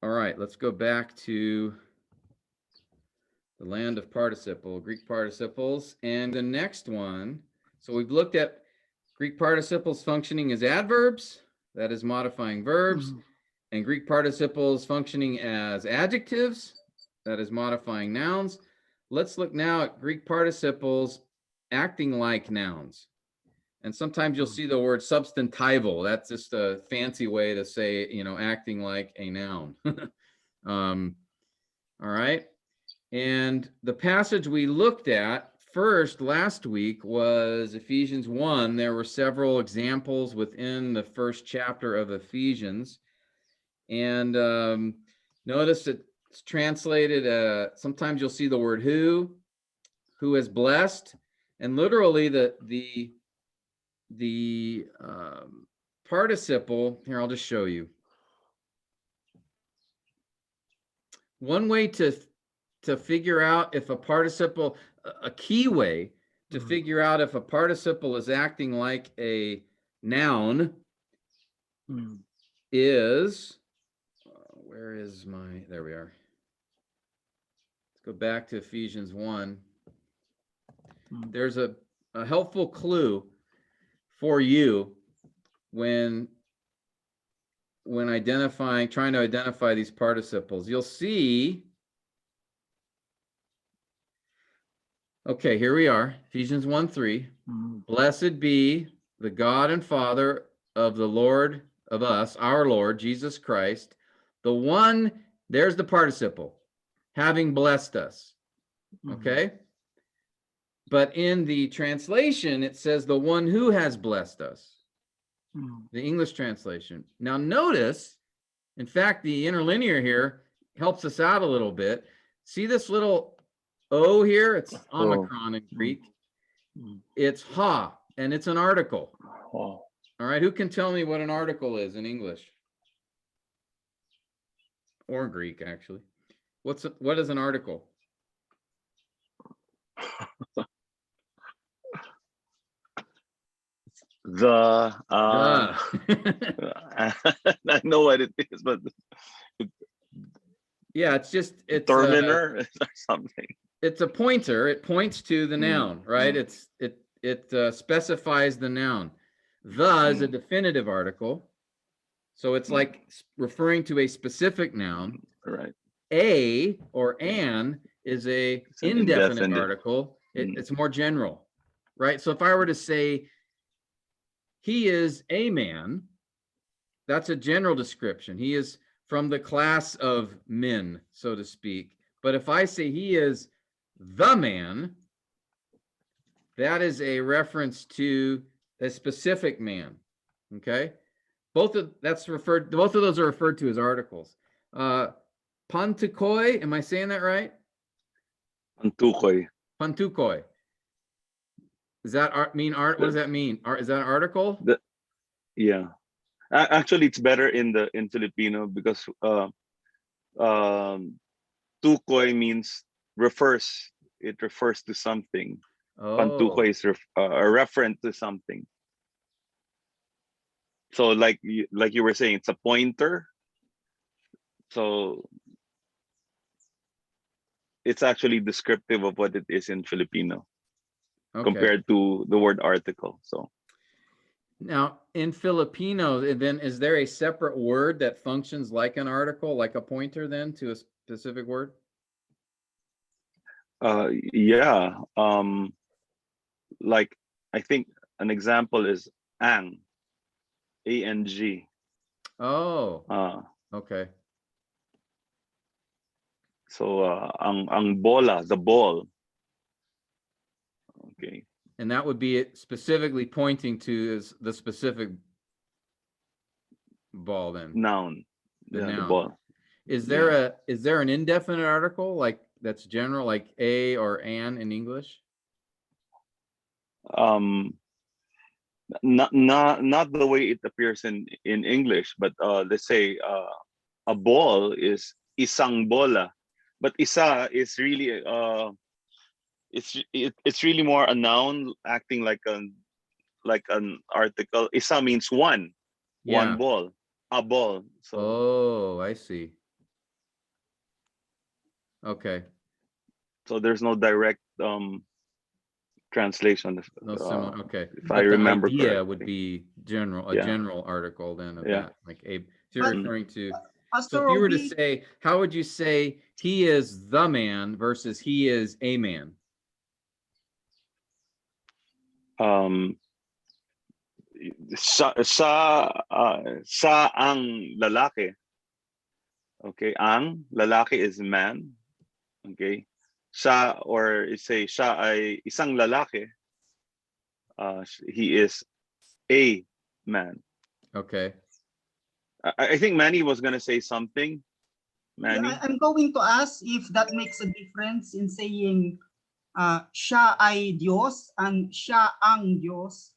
All right, let's go back to the land of participle, Greek participles, and the next one. So we've looked at Greek participles functioning as adverbs, that is modifying verbs, and Greek participles functioning as adjectives, that is modifying nouns. Let's look now at Greek participles acting like nouns. And sometimes you'll see the word substantival. That's just a fancy way to say, acting like a noun. All right. And the passage we looked at first last week was Ephesians 1. There were several examples within the first chapter of Ephesians. And notice it's translated, sometimes you'll see the word who is blessed. And literally the participle, here, I'll just show you. One way to figure out if a participle, a key way to figure out if a participle is acting like a noun is, where is my, there we are. Let's go back to Ephesians 1. There's a helpful clue for you when trying to identify these participles. You'll see, okay, here we are, Ephesians 1:3. Blessed be the God and Father of the Lord of us, our Lord Jesus Christ, the one, there's the participle, having blessed us. Okay? But in the translation, it says the one who has blessed us. The English translation. Now notice, in fact, the interlinear here helps us out a little bit. See this little O here? It's omicron in Greek. It's ha, and it's an article. All right, who can tell me what an article is in English? Or Greek, actually. What is an article? I know what it is, but yeah, it's terminer or something. It's a pointer. It points to the noun, right? It specifies the noun. The is a definitive article, so it's like referring to a specific noun. Right. A or an is an indefinite article. It's more general, right? So if I were to say he is a man, that's a general description. He is from the class of men, so to speak. But if I say he is the man, that is a reference to a specific man. Okay, both of those are referred to as articles. Pantukoi, am I saying that right? Pantukoi. Does that mean art? What does that mean? Is that an article? Yeah. Actually, it's better in Filipino because tukoy means refers. It refers to something. Pantukoy is a reference to something. So like you were saying, it's a pointer. So it's actually descriptive of what it is in Filipino compared to the word article. So Now, in Filipino, then is there a separate word that functions like an article, like a pointer then to a specific word? Yeah. Like I think an example is ang, ang. Oh, Uh, okay. so ang bola, the ball. Okay. And that would be specifically pointing to is the specific ball then, Noun. the Yeah, the noun. ball. Is Yeah. there an indefinite article like that's general, like a or an in English? Not the way it appears in English, but let's say a ball is isang bola, but isa is really it's really more a noun acting like an article. Isa means one Yeah. ball, a ball. So Oh, I see. Okay. so there's no direct translation No similar. Okay. if I But the remember idea would correctly. be general, a Yeah. general article then of Yeah. that. Like a, if you're But referring to, so Pastor if you were to Roby, say, how would you say he is the man versus he is a man? Sa ang lalaki. Okay, ang lalaki is man. Okay, siya or say siya ay isang lalaki. He is a man. Okay. I think Manny was gonna say something. yeah, Manny. I'm going to ask if that makes a difference in saying siya ay Diyos and siya ang Diyos.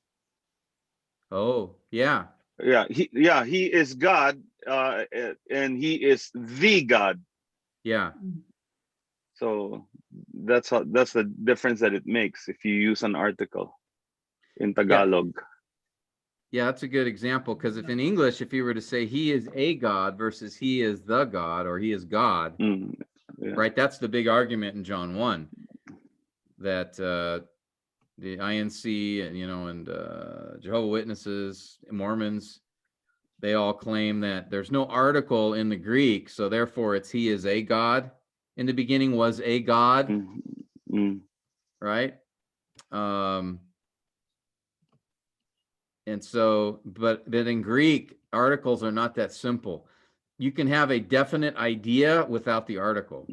Oh, yeah. Yeah, he is God, and he is the God. Yeah. So that's the difference that it makes if you use an article in Tagalog. Yeah, that's a good example because if in English, if you were to say he is a God versus he is the God or he is God, Yeah. right? That's the big argument in John 1 that the INC and, and Jehovah Witnesses, Mormons, they all claim that there's no article in the Greek. So therefore it's he is a God. In the beginning was a God, right? And so, but in Greek, articles are not that simple. You can have a definite idea without the article.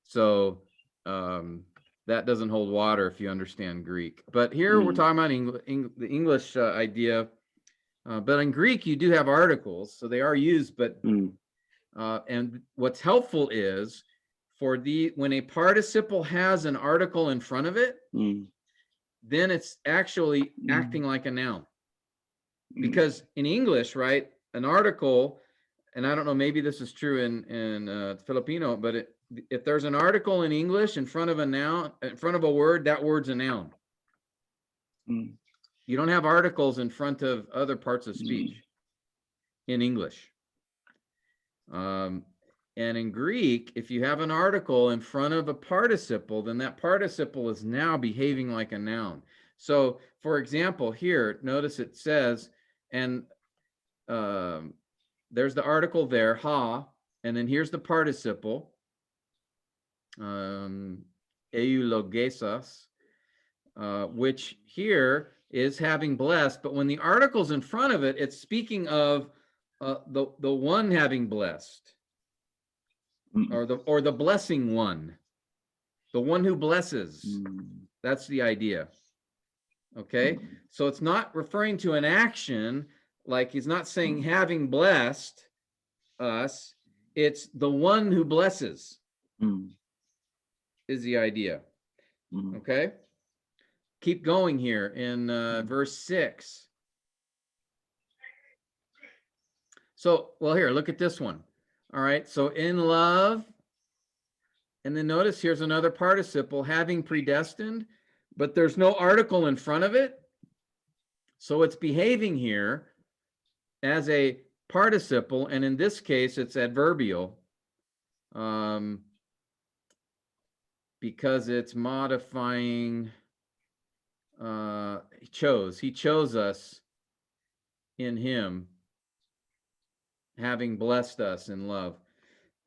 So that doesn't hold water if you understand Greek. But here we're talking about the English idea. But in Greek, you do have articles, so they are used. But and what's helpful is when a participle has an article in front of it, then it's actually acting like a noun. Because in English, right, an article, and I don't know, maybe this is true in Filipino, but if there's an article in English in front of a noun, in front of a word, that word's a noun. You don't have articles in front of other parts of speech in English. And in Greek, if you have an article in front of a participle, then that participle is now behaving like a noun. So, for example, here, notice it says, and there's the article there, ha, and then here's the participle, eulogesas, which here is having blessed, but when the article's in front of it, it's speaking of the one having blessed. Or the blessing one, the one who blesses. That's the idea. Okay, so it's not referring to an action, like he's not saying having blessed us. It's the one who blesses is the idea. Okay, keep going here in verse 6. So, well, here, look at this one. All right, so in love, and then notice here's another participle, having predestined, but there's no article in front of it. So it's behaving here as a participle, and in this case, it's adverbial because it's modifying, he chose us in him, having blessed us in love,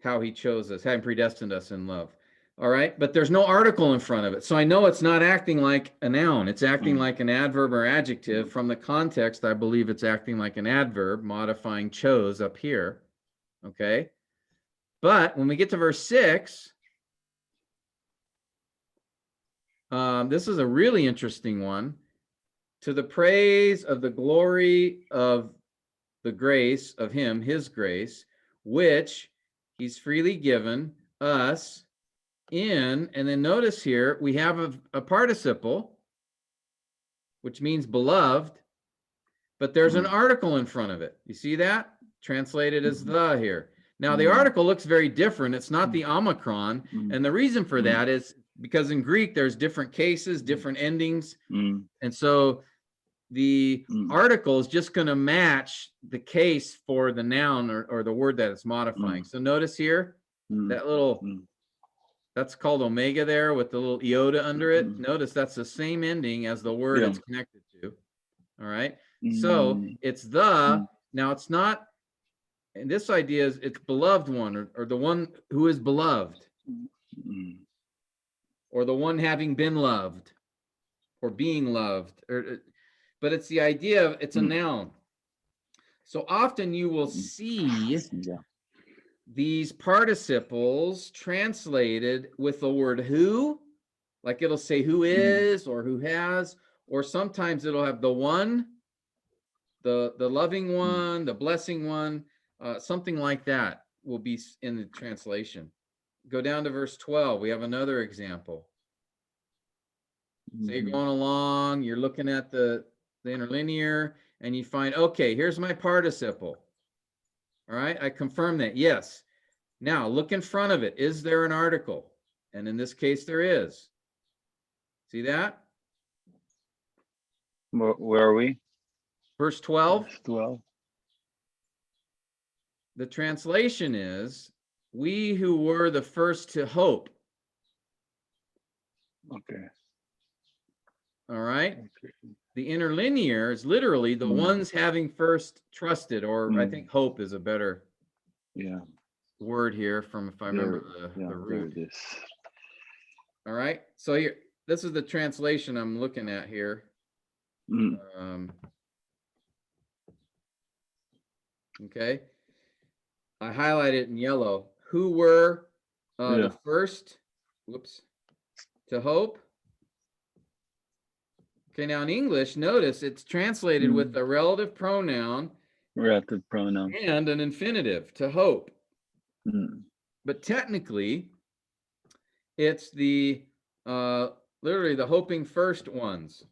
how he chose us, having predestined us in love. All right, but there's no article in front of it. So I know it's not acting like a noun. It's acting like an adverb or adjective. From the context, I believe it's acting like an adverb, modifying chose up here. Okay. But when we get to verse 6, this is a really interesting one. To the praise of the glory of the grace of him, his grace, which he's freely given us in, and then notice here we have a participle, which means beloved, but there's an article in front of it. You see that? Translated as the here. Now the article looks very different. It's not the omicron, and the reason for that is because in Greek there's different cases, different endings, and so the article is just going to match the case for the noun or the word that it's modifying. So notice here that little, that's called omega there with the little iota under it. Notice that's the same ending as the word it's connected to. All right. So it's the, now it's not, and this idea is it's beloved one or the one who is beloved or the one having been loved or being loved, but it's the idea of it's a noun. So often you will see these participles translated with the word who, like it'll say who is or who has, or sometimes it'll have the one, the loving one, the blessing one, something like that will be in the translation. Go down to verse 12. We have another example. So you're going along, you're looking at the interlinear, and you find, okay, here's my participle. All right, I confirm that, yes. Now look in front of it. Is there an article? And in this case, there is. See that? Where are we? Verse 12. Verse 12. The translation is, we who were the first to hope. Okay. All right. Okay. The interlinear is literally the ones having first trusted, or I think hope is a better word here from, if I remember the root. There it is. All right. So here, this is the translation I'm looking at here. Okay. I highlight it in yellow. Who were the first, to hope? Okay, now in English, notice it's translated with a relative pronoun. Relative pronoun. And an infinitive, to hope. But technically, it's the, literally the hoping first ones.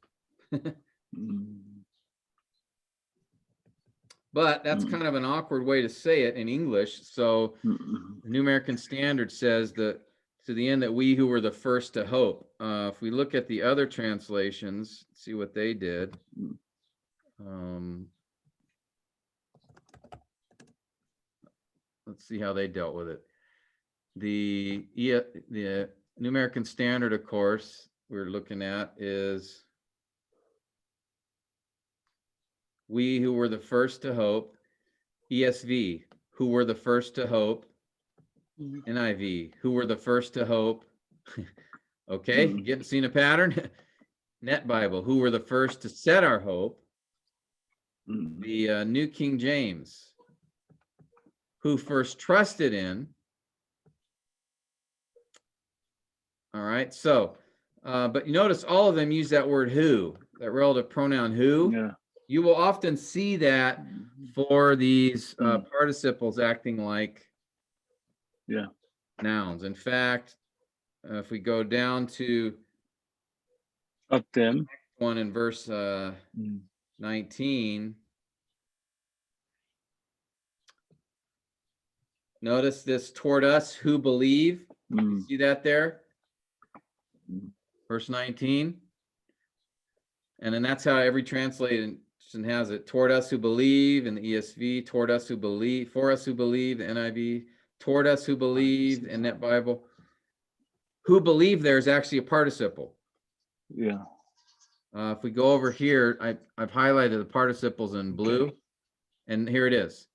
But that's kind of an awkward way to say it in English. So the New American Standard says that to the end that we who were the first to hope. If we look at the other translations, see what they did. Let's see how they dealt with it. The New American Standard, of course, we're looking at is we who were the first to hope. ESV, who were the first to hope. NIV, who were the first to hope. Okay, seen a pattern? Net Bible, who were the first to set our hope. The New King James, who first trusted in. All right, so, but you notice all of them use that word who, that relative pronoun who. Yeah. You will often see that for these participles acting like nouns. In fact, if we go down to Of them. one in verse 19, notice this toward us who believe. You see that there? Verse 19. And then that's how every translation has it. Toward us who believe in the ESV, toward us who believe, for us who believe, the NIV, toward us who believe in Net Bible. Who believe there is actually a participle. Yeah. If we go over here, I've highlighted the participles in blue. And here it is.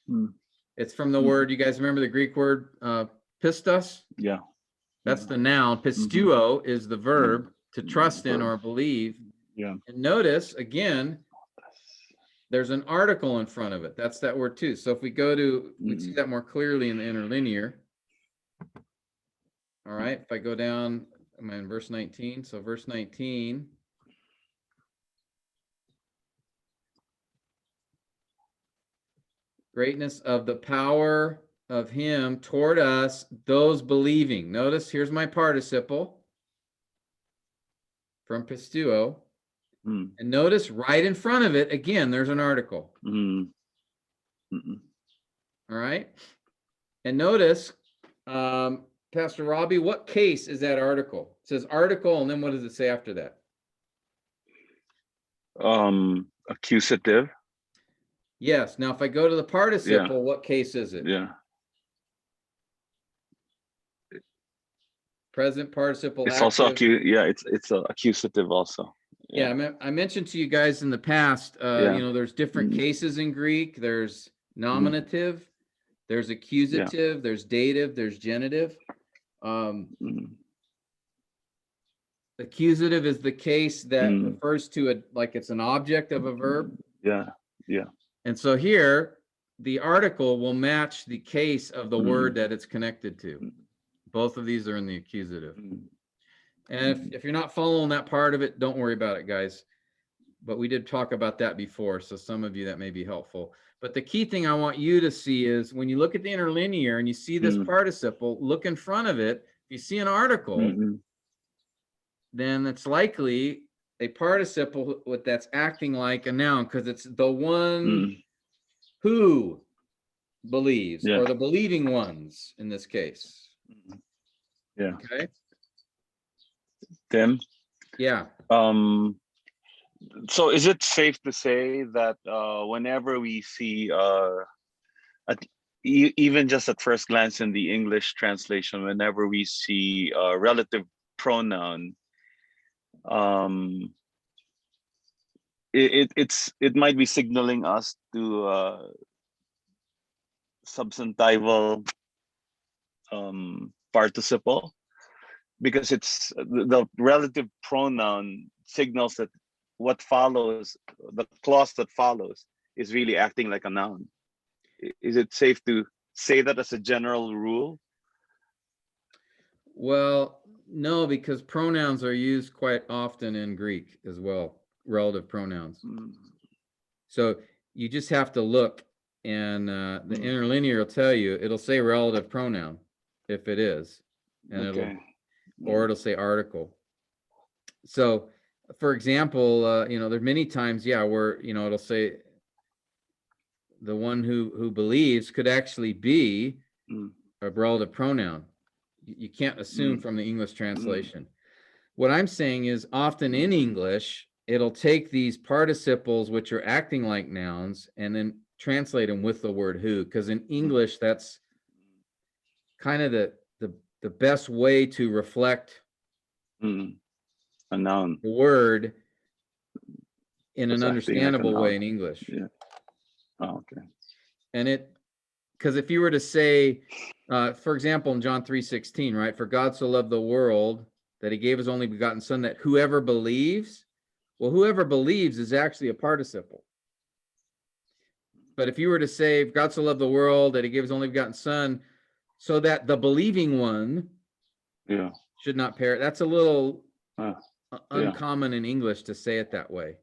Mm. It's from the Mhm. word, you guys remember the Greek word pistos? Yeah. That's the noun. Pistuo is the verb to trust in or believe. Yeah. And notice again, there's an article in front of it. That's that word too. So if we go to, we see that more clearly in the interlinear. All right, if I go down, I'm in verse 19. So verse 19. Greatness of the power of him toward us, those believing. Notice here's my participle from pistuo. Mm. And notice right in front of it, again, there's an article. Mm. Mm. All right. And notice, Pastor Robbie, what case is that article? It says article, and then what does it say after that? Accusative. Yes. Now, if I go to the participle, what case is it? Yeah. Present participle It's active. also it's accusative also. Yeah, I mentioned to you guys in the past, you know, there's different cases in Greek. There's nominative, there's accusative, there's dative, there's genitive. Accusative is the case that refers to it like it's an object of a verb. Yeah, yeah. And so here, the article will match the case of the word that it's connected to. Both of these are in the accusative. And if you're not following that part of it, don't worry about it, guys. But we did talk about that before, so some of you that may be helpful. But the key thing I want you to see is when you look at the interlinear and you see this participle, look in front of it. If you see an article, then it's likely a participle that's acting like a noun because it's the one who believes, or the believing ones in this case. Yeah. Okay. Tim? Yeah. So is it safe to say that whenever we see, even just at first glance in the English translation, whenever we see a relative pronoun, it might be signaling us to substantival participle, because it's the relative pronoun signals that what follows, the clause that follows, is really acting like a noun. Is it safe to say that as a general rule? Well, no, because pronouns are used quite often in Greek as well, relative pronouns. So you just have to look, and the interlinear will tell you, it'll say relative pronoun if it is, and it'll say article. So for example, you know, there's many times, where, you know, it'll say the one who believes could actually be a relative pronoun. You can't assume from the English translation. What I'm saying is often in English, it'll take these participles, which are acting like nouns, and then translate them with the word who, because in English, that's kind of the best way to reflect a noun, the word in Just an acting like a understandable way noun. in English. Yeah. Oh, okay. And because if you were to say, for example, in John 3:16, right? For God so loved the world that he gave his only begotten son, that whoever believes, well, whoever believes is actually a participle. But if you were to say, God so loved the world that he gave his only begotten son, so that the believing one should not perish. That's a little uncommon in English to say it that way.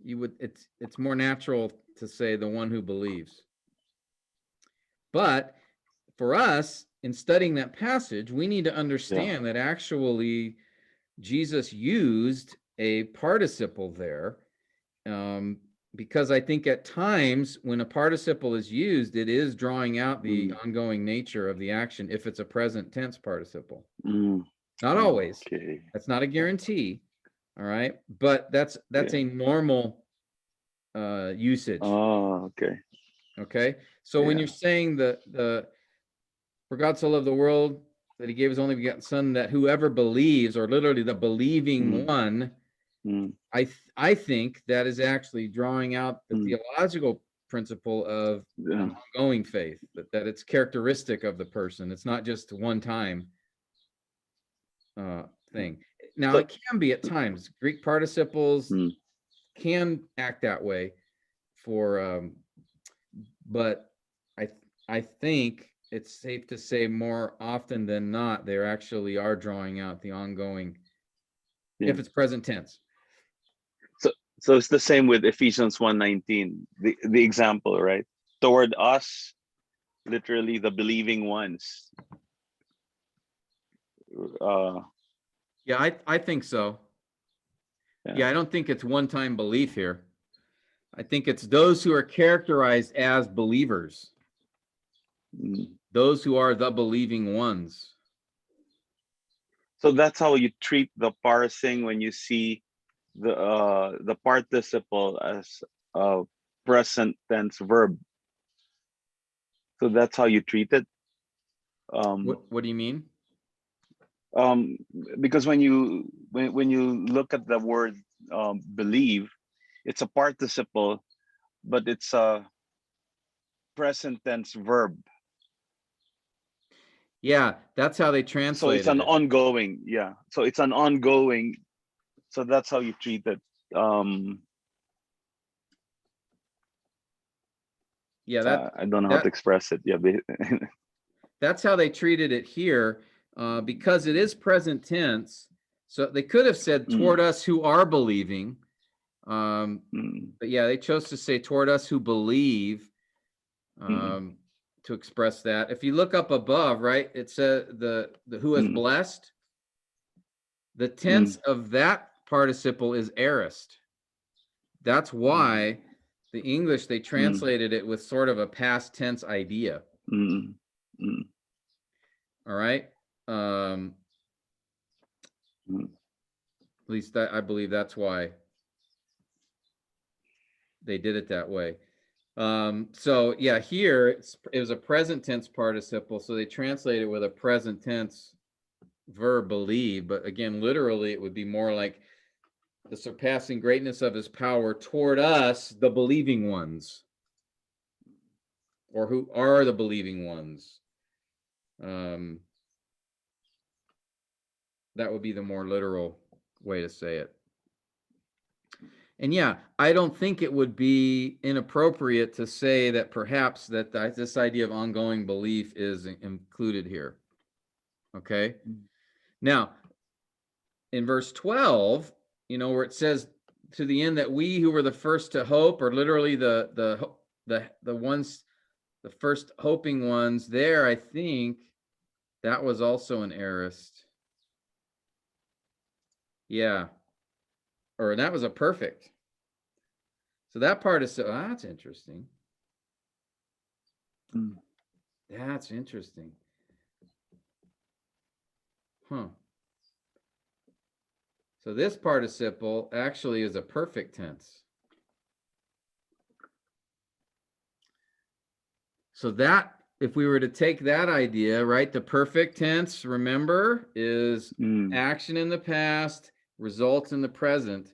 It's more natural to say the one who believes. But for us, in studying that passage, we need to understand that actually Jesus used a participle there, because I think at times when a participle is used, it is drawing out the ongoing nature of the action if it's a present tense participle. Not always. Okay. That's not a guarantee. All right. But that's a normal usage. Oh, okay. Okay. So when you're saying for God so loved the world that he gave his only begotten son, that whoever believes, or literally the believing one, I think that is actually drawing out the theological principle of Yeah. ongoing faith, that it's characteristic of the person. It's not just one time thing. Now, So- it can be at times. Greek participles Mm. can act that way for, but I think it's safe to say more often than not, they actually are drawing out the ongoing, if Yeah. it's present tense. So it's the same with Ephesians 1:19, the example, right? Toward us, literally the believing ones. Yeah, I think so. Yeah, I don't think it's one-time belief here. I think it's those who are characterized as believers, mm. those who are the believing ones. So that's how you treat the parsing when you see the participle as a present tense verb. So that's how you treat it. What do you mean? Because when you look at the word believe, it's a participle, but it's a present tense verb. Yeah, that's how they So translate it's an it. ongoing, yeah. So it's an ongoing. So that's how you treat it. Yeah, I don't know how to express it. Yeah, that's how they treated it here, because it is present tense. So they could have said toward us who are believing, but yeah, they chose to say toward us who believe, to express that. If you look up above, right, it says the who is blessed. The tense of that participle is aorist. That's why the English, they translated it with sort of a past tense idea. All right. At least I believe that's why they did it that way. So yeah, here it was a present tense participle, so they translate it with a present tense verb believe, but again, literally it would be more like the surpassing greatness of his power toward us, the believing ones, or who are the believing ones. That would be the more literal way to say it. And yeah, I don't think it would be inappropriate to say that perhaps that this idea of ongoing belief is included here. Okay. Now, in verse 12, where it says to the end that we who were the first to hope, or literally the ones, the first hoping ones there, I think that was also an aorist. Yeah. Or that was a perfect. So that part is, that's interesting. That's interesting. Huh. So this participle actually is a perfect tense. So that, if we were to take that idea, right, the perfect tense, remember, is action in the past, results in the present.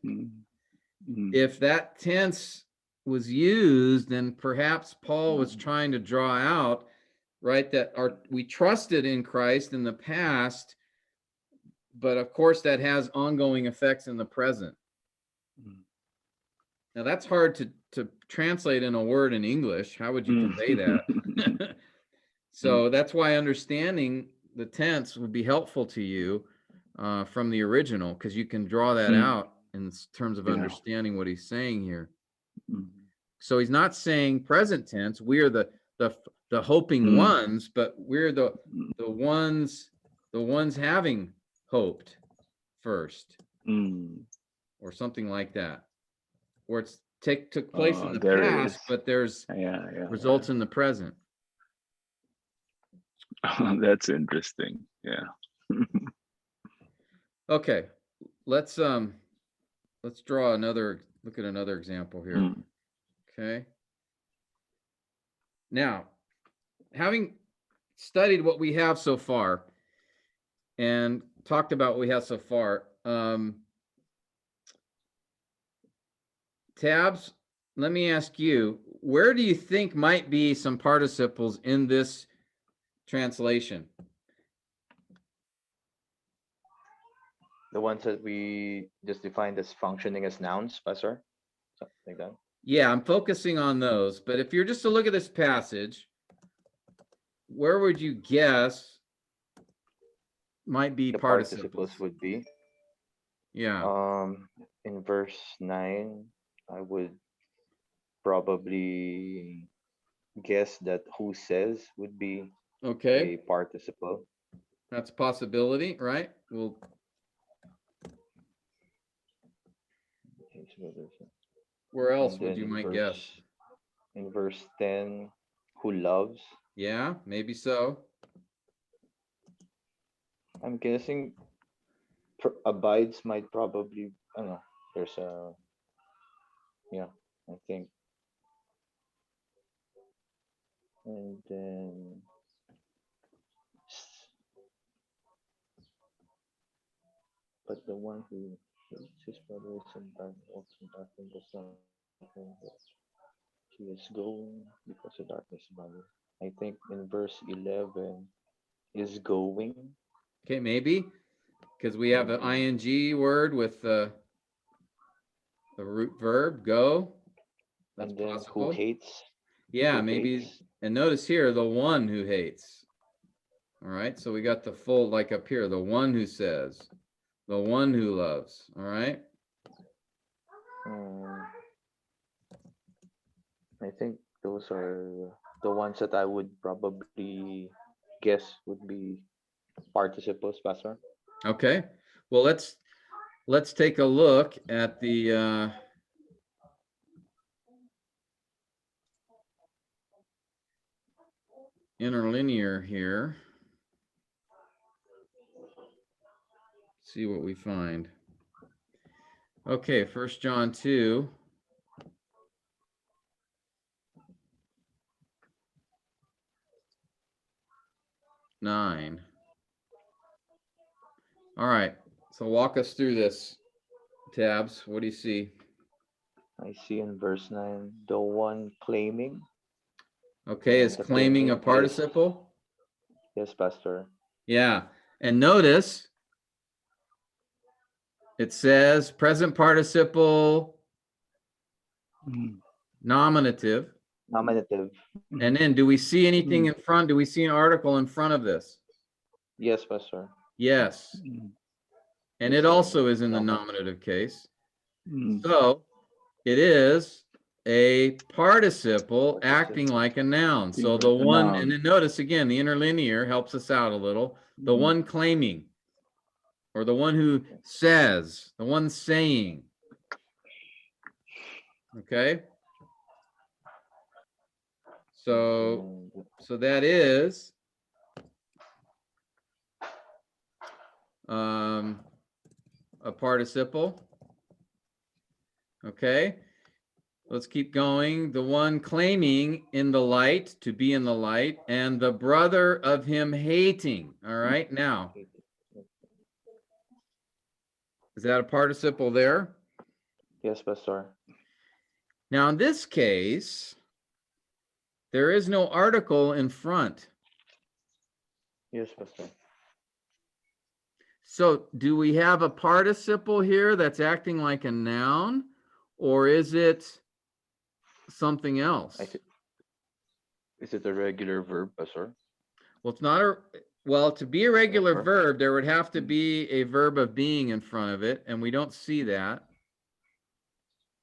If that tense was used, then perhaps Paul was trying to draw out, right, that we trusted in Christ in the past, but of course that has ongoing effects in the present. Now that's hard to translate in a word in English. How would you convey that? So that's why understanding the tense would be helpful to you from the original, because you can draw that out in terms of understanding what he's saying here. So he's not saying present tense. We are the hoping ones, but we're the ones having hoped first, or something like that, or it's took place in the past, but there's results in the present. That's interesting. Yeah. Okay, let's draw look at another example here. Okay. Now, having studied what we have so far and talked about what we have so far, Tabs, let me ask you, where do you think might be some participles in this translation? The ones that we just defined as functioning as nouns, Pastor? Something like that. Yeah, I'm focusing on those, but if you're just to look at this passage, where would you guess might be The participles? participles would be Yeah, in verse 9, I would probably guess that who says would be okay, a participle. that's a possibility, right? Well, Okay, so there's a- where else And would then you might guess? in verse 10, who loves. Yeah, maybe so. I'm guessing abides might probably, I don't know, there's a, yeah, I think. And then s- but the one who hates his brother is in walks in darkness does not know that he is going because of darkness, brother. I think in verse 11 is going. Okay, maybe because we have an ing word with the root verb go. That's And then who possible. hates. Yeah, Who maybe. hates. And notice here, the one who hates. All right, so we got the full, like up here, the one who says, the one who loves. All right. Hmm, I think those are the ones that I would probably guess would be participles, Pastor. Okay. Well, let's take a look at the interlinear here. See what we find. Okay, 1 John 2. Nine. All right. So walk us through this, Tabs. What do you see? I see in verse 9 the one claiming. Okay, is The claiming a claiming is, participle? yes, Pastor. Yeah. And notice it says present participle nominative. Nominative. And then do we see anything in front? Do we see an article in front of this? Yes, Pastor. Yes. And it It's a also is in the nominative. nominative case. So it is a participle acting like a noun. So the one, and then notice again, the interlinear helps us out a little. The one claiming, or the one who says, the one saying. Okay. So that is a participle. Okay. Let's keep going. The one claiming in the light, to be in the light, and the brother of him hating. All right. Now, is that a participle there? Yes, Pastor. Now, in this case, there is no article in front. Yes, Pastor. So do we have a participle here that's acting like a noun, or is it something else? Is it a regular verb, Pastor? Well, it's not well, to be a regular Verb. verb, there would have to be a verb of being in front of it, and we don't see that.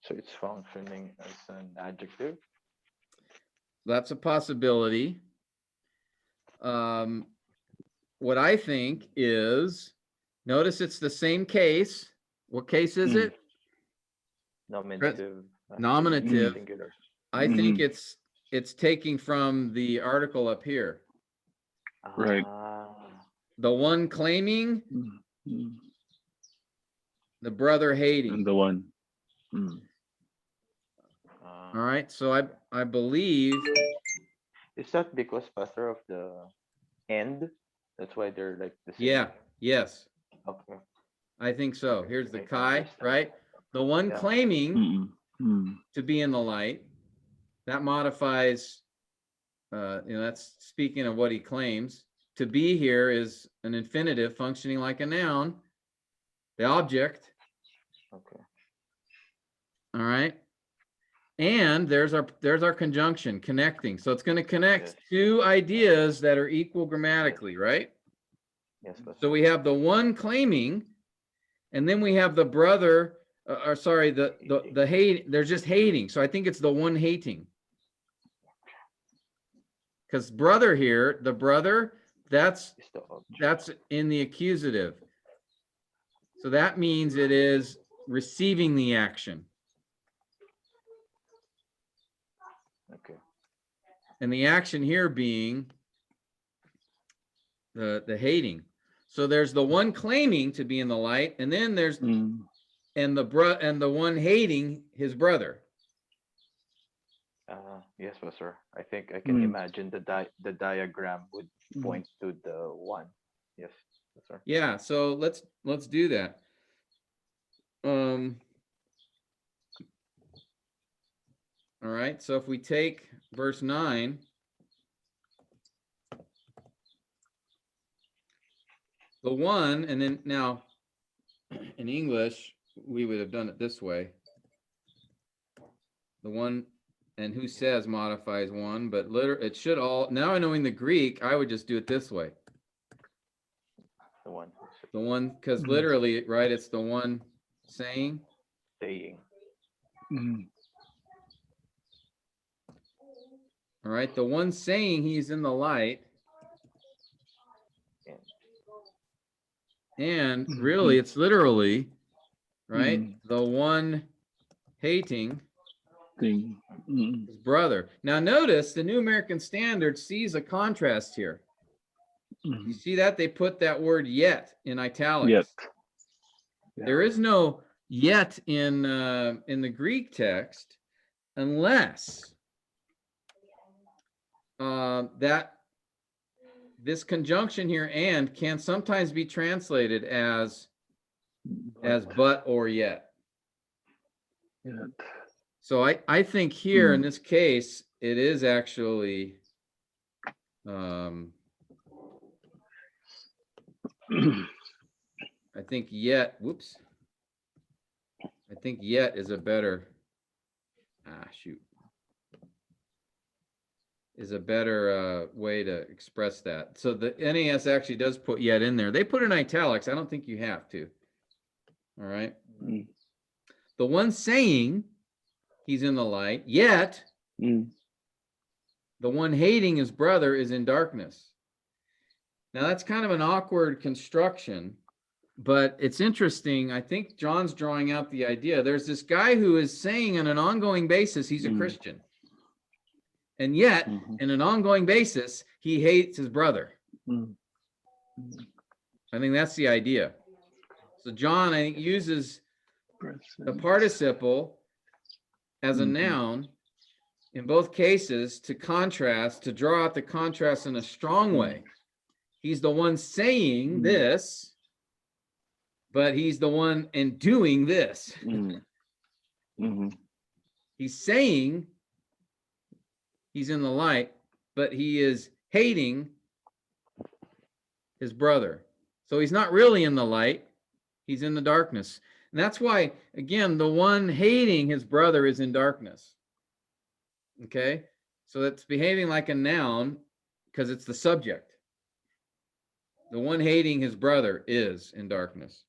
So it's functioning as an adjective. That's a possibility. What I think is, notice it's the same case. What case is it? Nominative. Nominative. Singular. I think it's taking from the article up here. Right. The one claiming, the brother hating. And the one. All right, so I believe. Is that because, Pastor, of the end? That's why they're like the same. Yeah, yes, Okay. I think so. Okay, Here's the I can Kai, understand. right? The one Yeah. claiming to be in the light. That modifies, that's speaking of what he claims. To be here is an infinitive functioning like a noun, the object. Okay. All right. And there's our conjunction, connecting. So it's going to connect Yes. two ideas that are equal grammatically, right? Yes, Pastor. So we have the one claiming, and then we have the brother, or sorry, the hate. They're just hating. So I think it's the one hating. Because brother here, the brother, that's It's the object. that's in the accusative. So that means it is receiving the action. Okay. And the action here being the hating. So there's the one claiming to be in the light, and then there's and the one hating his brother. Yes, Pastor. I think I can imagine the diagram would point to the one. Yes, Pastor. Yeah, so let's do that. All right, so if we take verse 9, the one, and then now in English, we would have done it this way. The one and who says modifies one, but it should all, now knowing the Greek, I would just do it this way. The one The one, because literally, right, it's the one saying. saying. All right, the one saying he's in the light. And really, it's literally, right, the one hating his brother. Now notice the New American Standard sees a contrast here. You see that? They put that word yet in italics. Yet. There is no yet in the Greek text unless that this conjunction here and can sometimes be translated as but or yet. So I think here in this case it is actually I think yet is a better is a better way to express that. So the NAS actually does put yet in there. They put in italics. I don't think you have to. All right. The one saying he's in the light, yet the one hating his brother is in darkness. Now that's kind of an awkward construction, but it's interesting. I think John's drawing out the idea. There's this guy who is saying on an ongoing basis he's a Christian. And yet, in an ongoing basis, he hates his brother. I think that's the idea. So John, I think, uses the participle as a noun in both cases to contrast, to draw out the contrast in a strong way. He's the one saying this, but he's the one and doing this. He's saying he's in the light, but he is hating his brother. So he's not really in the light. He's in the darkness. And that's why, again, the one hating his brother is in darkness. Okay? So that's behaving like a noun because it's the subject. The one hating his brother is in darkness.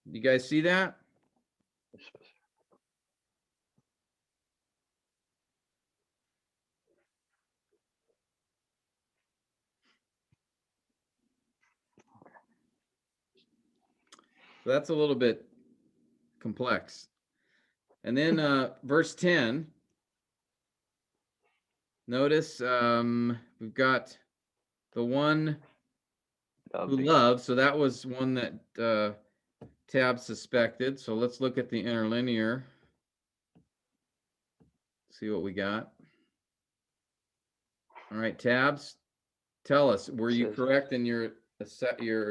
You guys see that? So that's a little bit complex. And then verse 10, notice we've got the one who loves. So that was one that Tab suspected. So let's look at the interlinear. See what we got. All right, Tabs, tell us, were you correct in your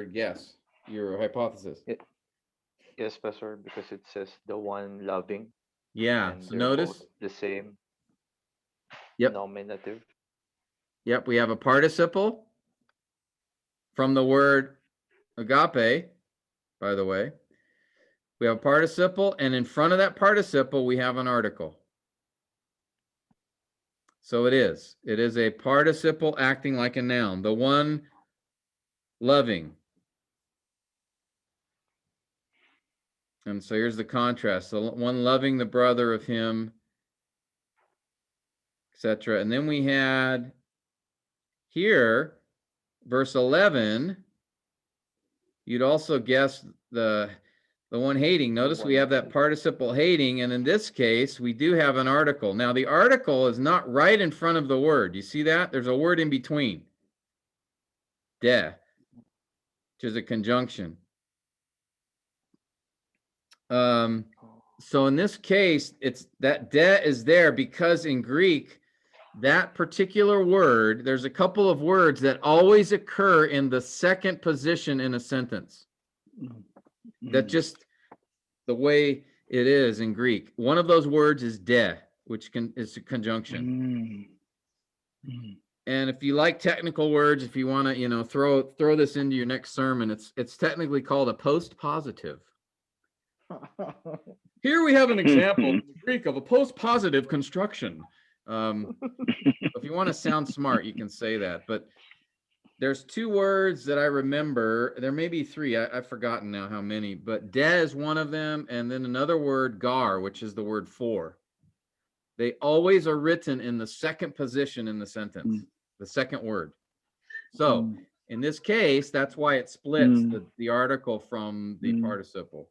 guess, your hypothesis? Yes, Pastor, because it says the one loving, Yeah, and so they're both notice, the same yep, nominative. yep, we have a participle from the word agape, by the way. We have a participle, and in front of that participle, we have an article. So it is a participle acting like a noun, the one loving. And so here's the contrast, the one loving the brother of him, etc. And then we had here, verse 11, you'd also guess the one hating. Notice we One have that hate. participle hating, and in this case, we do have an article. Now, the article is not right in front of the word. You see that? There's a word in between. De, which is a conjunction. So in this case, it's that de is there because in Greek, that particular word, there's a couple of words that always occur in the second position in a sentence. That's just the way it is in Greek. One of those words is de, which is a conjunction. And if you like technical words, if you want to, throw this into your next sermon, it's technically called a post-positive. Here we have an example in the Greek of a post-positive construction. If you want to sound smart, you can say that. But there's two words that I remember. There may be three. I've forgotten now how many. But de is one of them. And then another word, gar, which is the word for. They always are written in the second position in the sentence, the second word. So in this case, that's why it splits the article from the participle.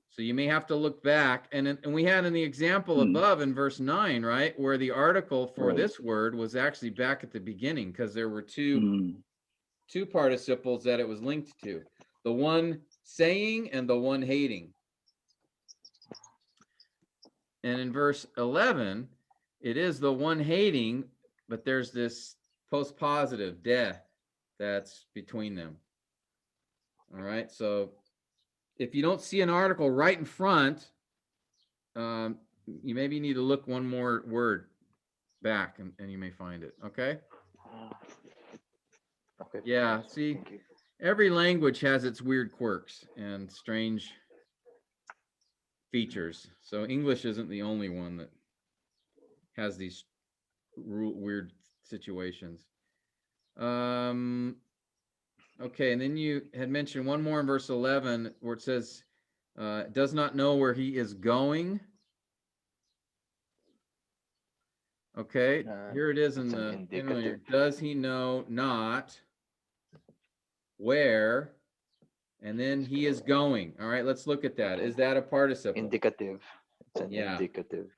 So you may have to look back, and we had in the example above in verse 9, right, where the article for this word was actually back at the beginning because there were two participles that it was linked to, the one saying and the one hating. And in verse 11, it is the one hating, but there's this post-positive de that's between them. All right, so if you don't see an article right in front, you maybe need to look one more word back and you may find it. Okay. Okay. Yeah. See, every language has its weird quirks and strange features. So English isn't the only one that has these weird situations. Okay. And then you had mentioned one more in verse 11 where it says, does not know where he is going. Okay, here it is in the interlinear. Does he know not where? And then he is going. All right, let's look at that. Is that a participle? Indicative. It's an indicative.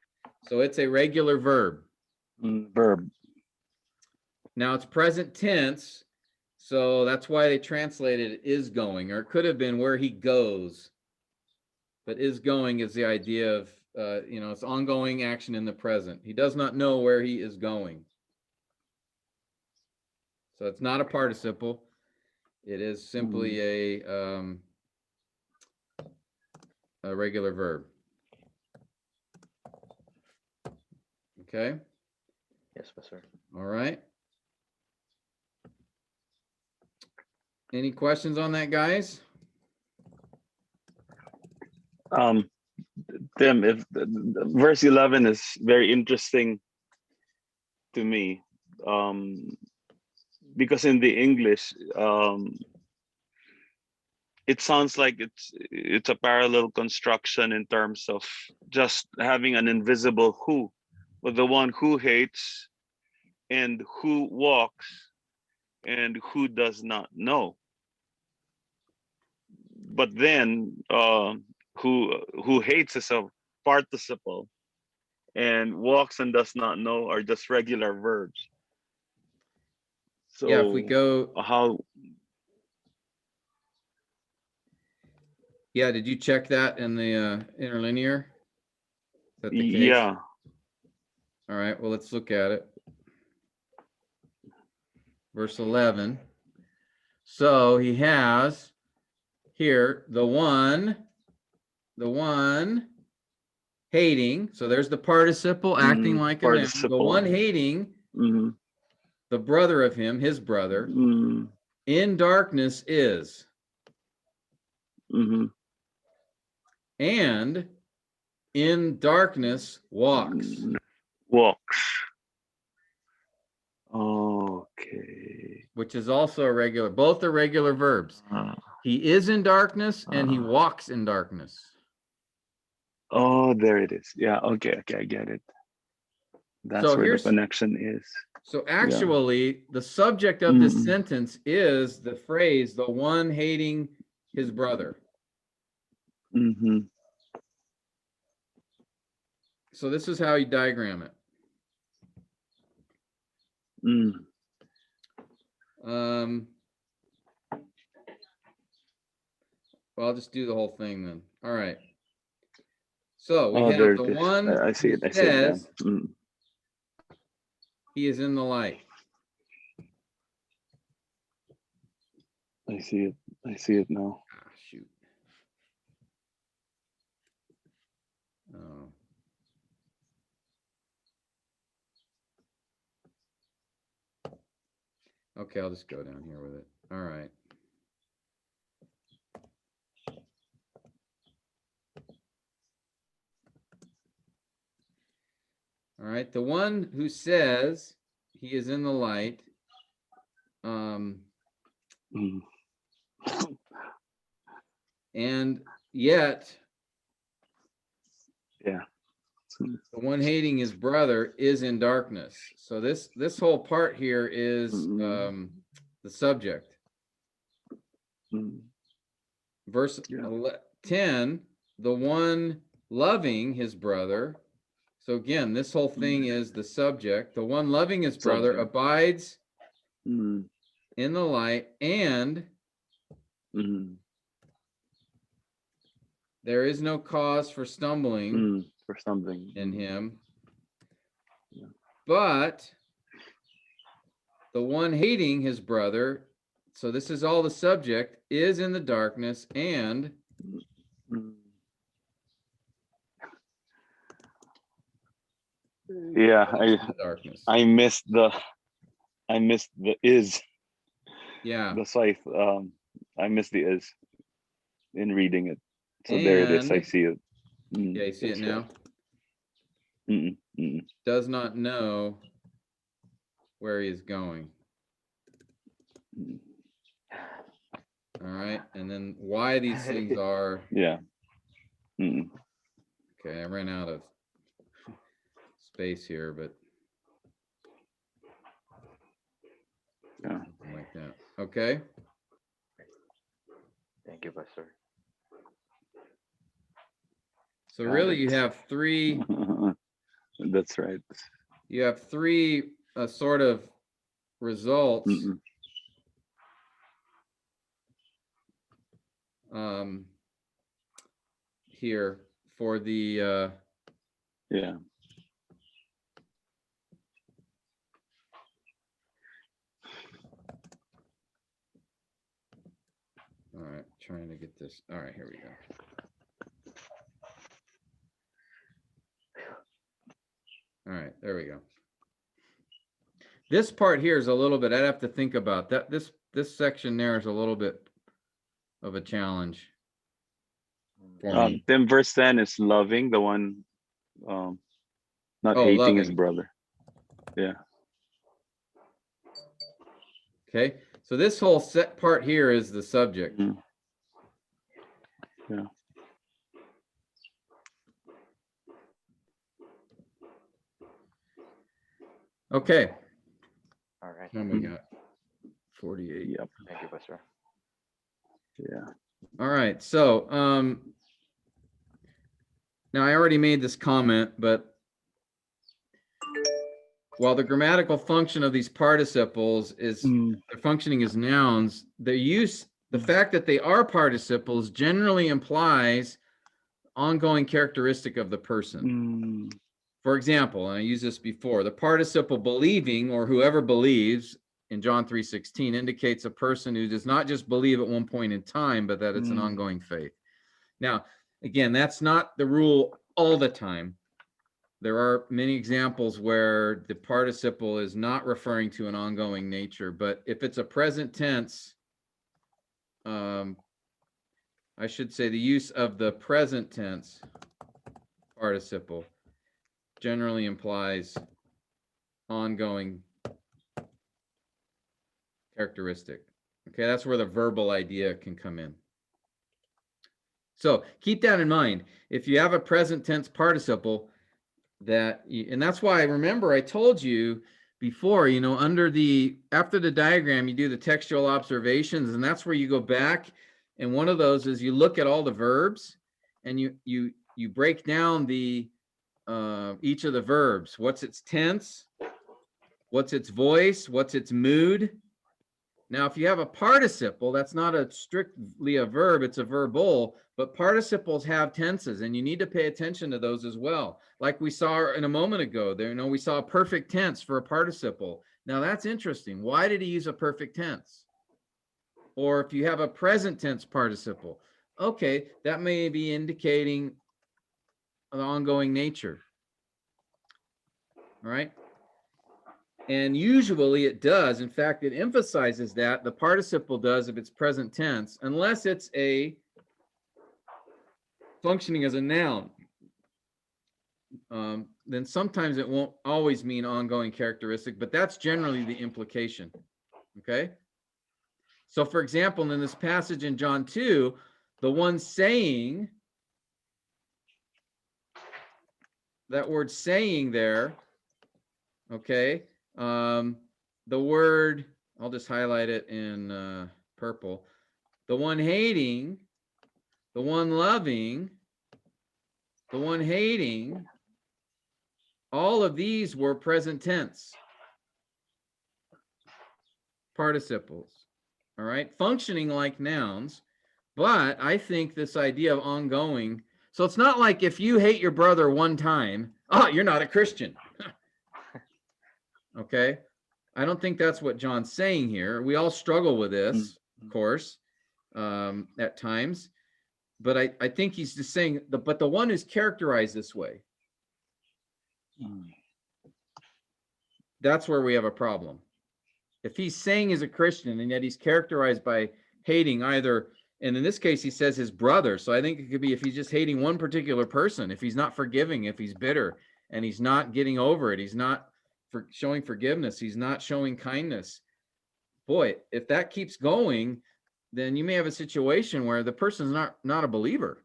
So it's a regular verb. Verb. Now it's present tense, so that's why they translated is going, or it could have been where he goes. But is going is the idea of, it's ongoing action in the present. He does not know where he is going. So it's not a participle. It is simply a regular verb. Okay. Yes, Pastor. All right. Any questions on that, guys? Tim, if verse 11 is very interesting to me, because in the English, it sounds like it's a parallel construction in terms of just having an invisible who, but the one who hates and who walks and who does not know. But then who hates is a participle, and walks and does not know are just regular verbs. So yeah, if we go, yeah, did you check that in the interlinear? Is that the case? Yeah. All right, well, let's look at it. Verse 11. So he has here, the one hating. So there's the participle acting like a noun. The participle. one hating the brother of him, his brother, in darkness is. And in darkness walks. Walks. Okay. Which is also a regular, both are regular verbs. He is in darkness and he walks in darkness. Oh, there it is. Yeah, okay, I get it. That's So where the connection is. So actually, the subject of this sentence is the phrase, the one hating his brother. So this is how you diagram it. Well, I'll just do the whole thing then. All right. So we have the one I see it. who I see it. Yeah. says he is in the light. I see it. I see it now. Ah, shoot. Oh. Okay, I'll just go down here with it. All right. All right, the one who says he is in the light, and yet, yeah, the one hating his brother is in darkness. So this whole part here is the subject. Verse 10, the one loving his brother. So again, this whole thing is the subject. The one loving his brother abides in the light, and there is no cause for stumbling in him. But the one hating his brother, so this is all the subject, is in the darkness, and yeah, I missed the is. Yeah. That's why I missed the is in reading it. So there it is. I see it. Yeah, you see it now? Right. Does not know where he is going. All right, and then why these things are. Yeah. Okay, I ran out of space here, but yeah, something like that. Okay. Thank you, Pastor. So really, you have three. That's right. You have three sort of results. Here for the yeah. All right, trying to get this. All right, here we go. All right, there we go. This part here is a little bit, I'd have to think about that. This section there is a little bit of a challenge for me. Then verse 10 is loving, the one not hating loving his brother. Yeah. Okay, so this whole set part here is the subject. Yeah. Okay. All right. Then we got 48. Yep. Thank you, Pastor. Yeah. All right. So now I already made this comment, but while the grammatical function of these participles is they're functioning as nouns, the fact that they are participles generally implies ongoing characteristic of the person. For example, and I used this before, the participle believing or whoever believes in John 3:16 indicates a person who does not just believe at one point in time, but that it's an ongoing faith. Now, again, that's not the rule all the time. There are many examples where the participle is not referring to an ongoing nature, but if it's a present tense, I should say the use of the present tense participle generally implies ongoing characteristic. Okay, that's where the verbal idea can come in. So keep that in mind. If you have a present tense participle, and that's why, remember, I told you before, after the diagram, you do the textual observations, and that's where you go back. And one of those is you look at all the verbs, and you break down each of the verbs. What's its tense? What's its voice? What's its mood? Now, if you have a participle, that's not strictly a verb, it's a verbal, but participles have tenses, and you need to pay attention to those as well. Like we saw in a moment ago, we saw a perfect tense for a participle. Now, that's interesting. Why did he use a perfect tense? Or if you have a present tense participle, okay, that may be indicating an ongoing nature. All right? And usually it does. In fact, it emphasizes that the participle does if it's present tense, unless it's functioning as a noun. Then sometimes it won't always mean ongoing characteristic, but that's generally the implication. Okay? So for example, in this passage in John 2, the one saying, that word saying there, okay, the word, I'll just highlight it in purple. The one hating, the one loving, the one hating, all of these were present tense participles, all right, functioning like nouns. But I think this idea of ongoing, so it's not like if you hate your brother one time, you're not a Christian. Okay? I don't think that's what John's saying here. We all struggle with this, of course, at times. But I think he's just saying, but the one who's characterized this way, that's where we have a problem. If he's saying he's a Christian and yet he's characterized by hating either, and in this case, he says his brother. So I think it could be if he's just hating one particular person, if he's not forgiving, if he's bitter and he's not getting over it, he's not showing forgiveness, he's not showing kindness. Boy, if that keeps going, then you may have a situation where the person's not a believer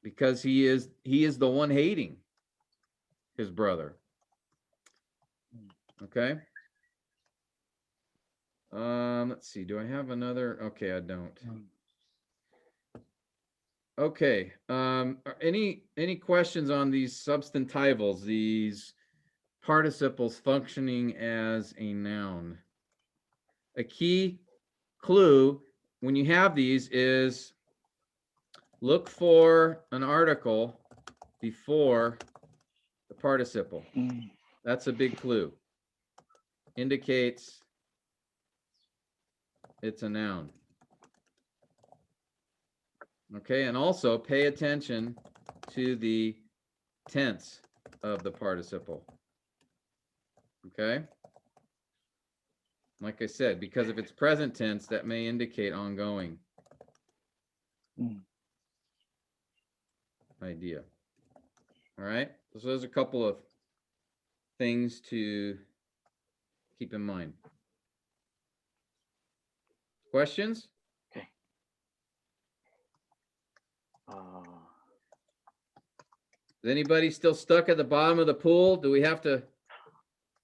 because he is the one hating his brother. Okay. Let's see. Do I have another? Okay, I don't. Okay. Any questions on these substantivals, these participles functioning as a noun? A key clue when you have these is look for an article before the participle. That's a big clue. Indicates it's a noun. Okay, and also pay attention to the tense of the participle. Okay? Like I said, because if it's present tense, that may indicate ongoing idea. All right? So there's a couple of things to keep in mind. Questions? Okay. Is anybody still stuck at the bottom of the pool? Do we have to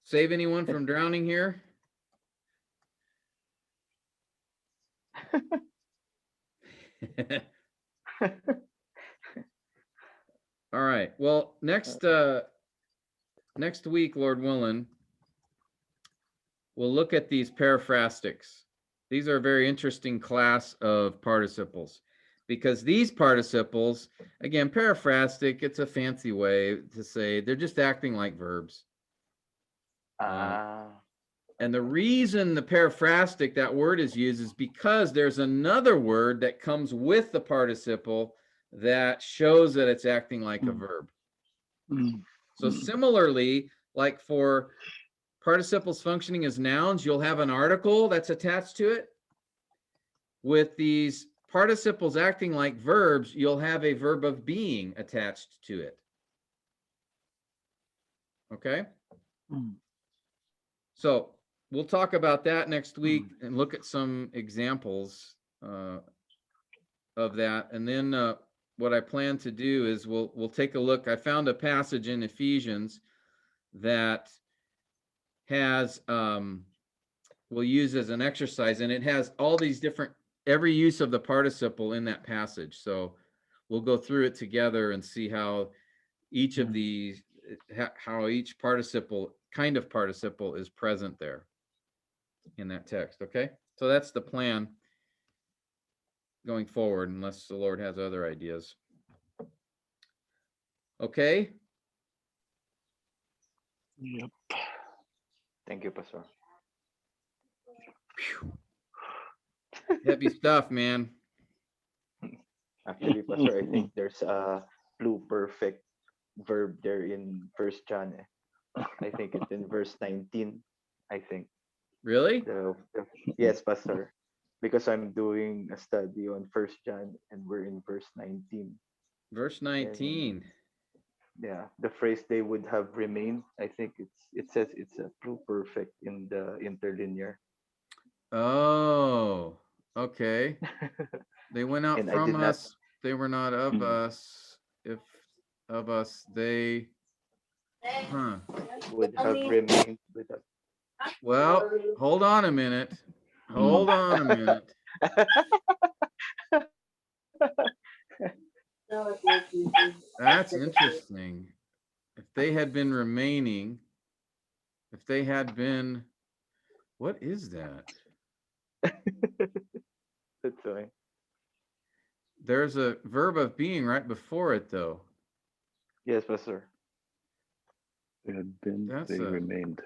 save anyone from drowning here? All right. Well, next week, Lord willing, we'll look at these paraphrastics. These are a very interesting class of participles because these participles, again, paraphrastic, it's a fancy way to say they're just acting like verbs. And the reason the periphrastic, that word is used, is because there's another word that comes with the participle that shows that it's acting like a verb. So similarly, like for participles functioning as nouns, you'll have an article that's attached to it. With these participles acting like verbs, you'll have a verb of being attached to it. Okay? So we'll talk about that next week and look at some examples of that. And then what I plan to do is we'll take a look. I found a passage in Ephesians that has we'll use as an exercise, and it has all these different, every use of the participle in that passage. So we'll go through it together and see how each of these, how each participle, kind of participle, is present there in that text. Okay, so that's the plan going forward, unless the Lord has other ideas. Okay. Yep. Thank you, Pastor. Heavy stuff, man. Actually, Pastor, I think there's a pluperfect verb there in First John. I think it's in verse 19. I think Really? yes, Pastor, because I'm doing a study on First John, and we're in verse 19. Verse 19. Yeah, the phrase "they would have remained." I think it says it's a pluperfect in the interlinear. Oh, okay. They went out And I from did not. us. They were not of Mhm. us. If of us, they, huh. Would have remained with us. Well, hold on a minute. Hold on a minute. That's interesting. If they had been remaining, if they had been, what is that? That's why. There's a verb of being right before it, though. Yes, Pastor. They had been, That's they a, remained.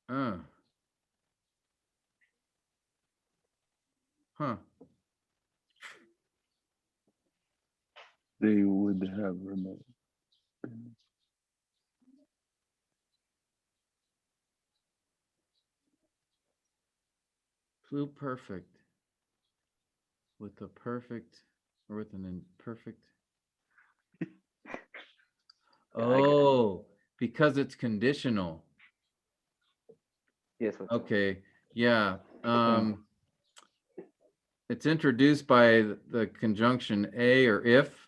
Huh. They would have remained. Pluperfect. With a perfect, or with an imperfect. Yeah, I get it. Oh, because it's conditional. Yes, Pastor. Okay, yeah. It's introduced by the conjunction a or if.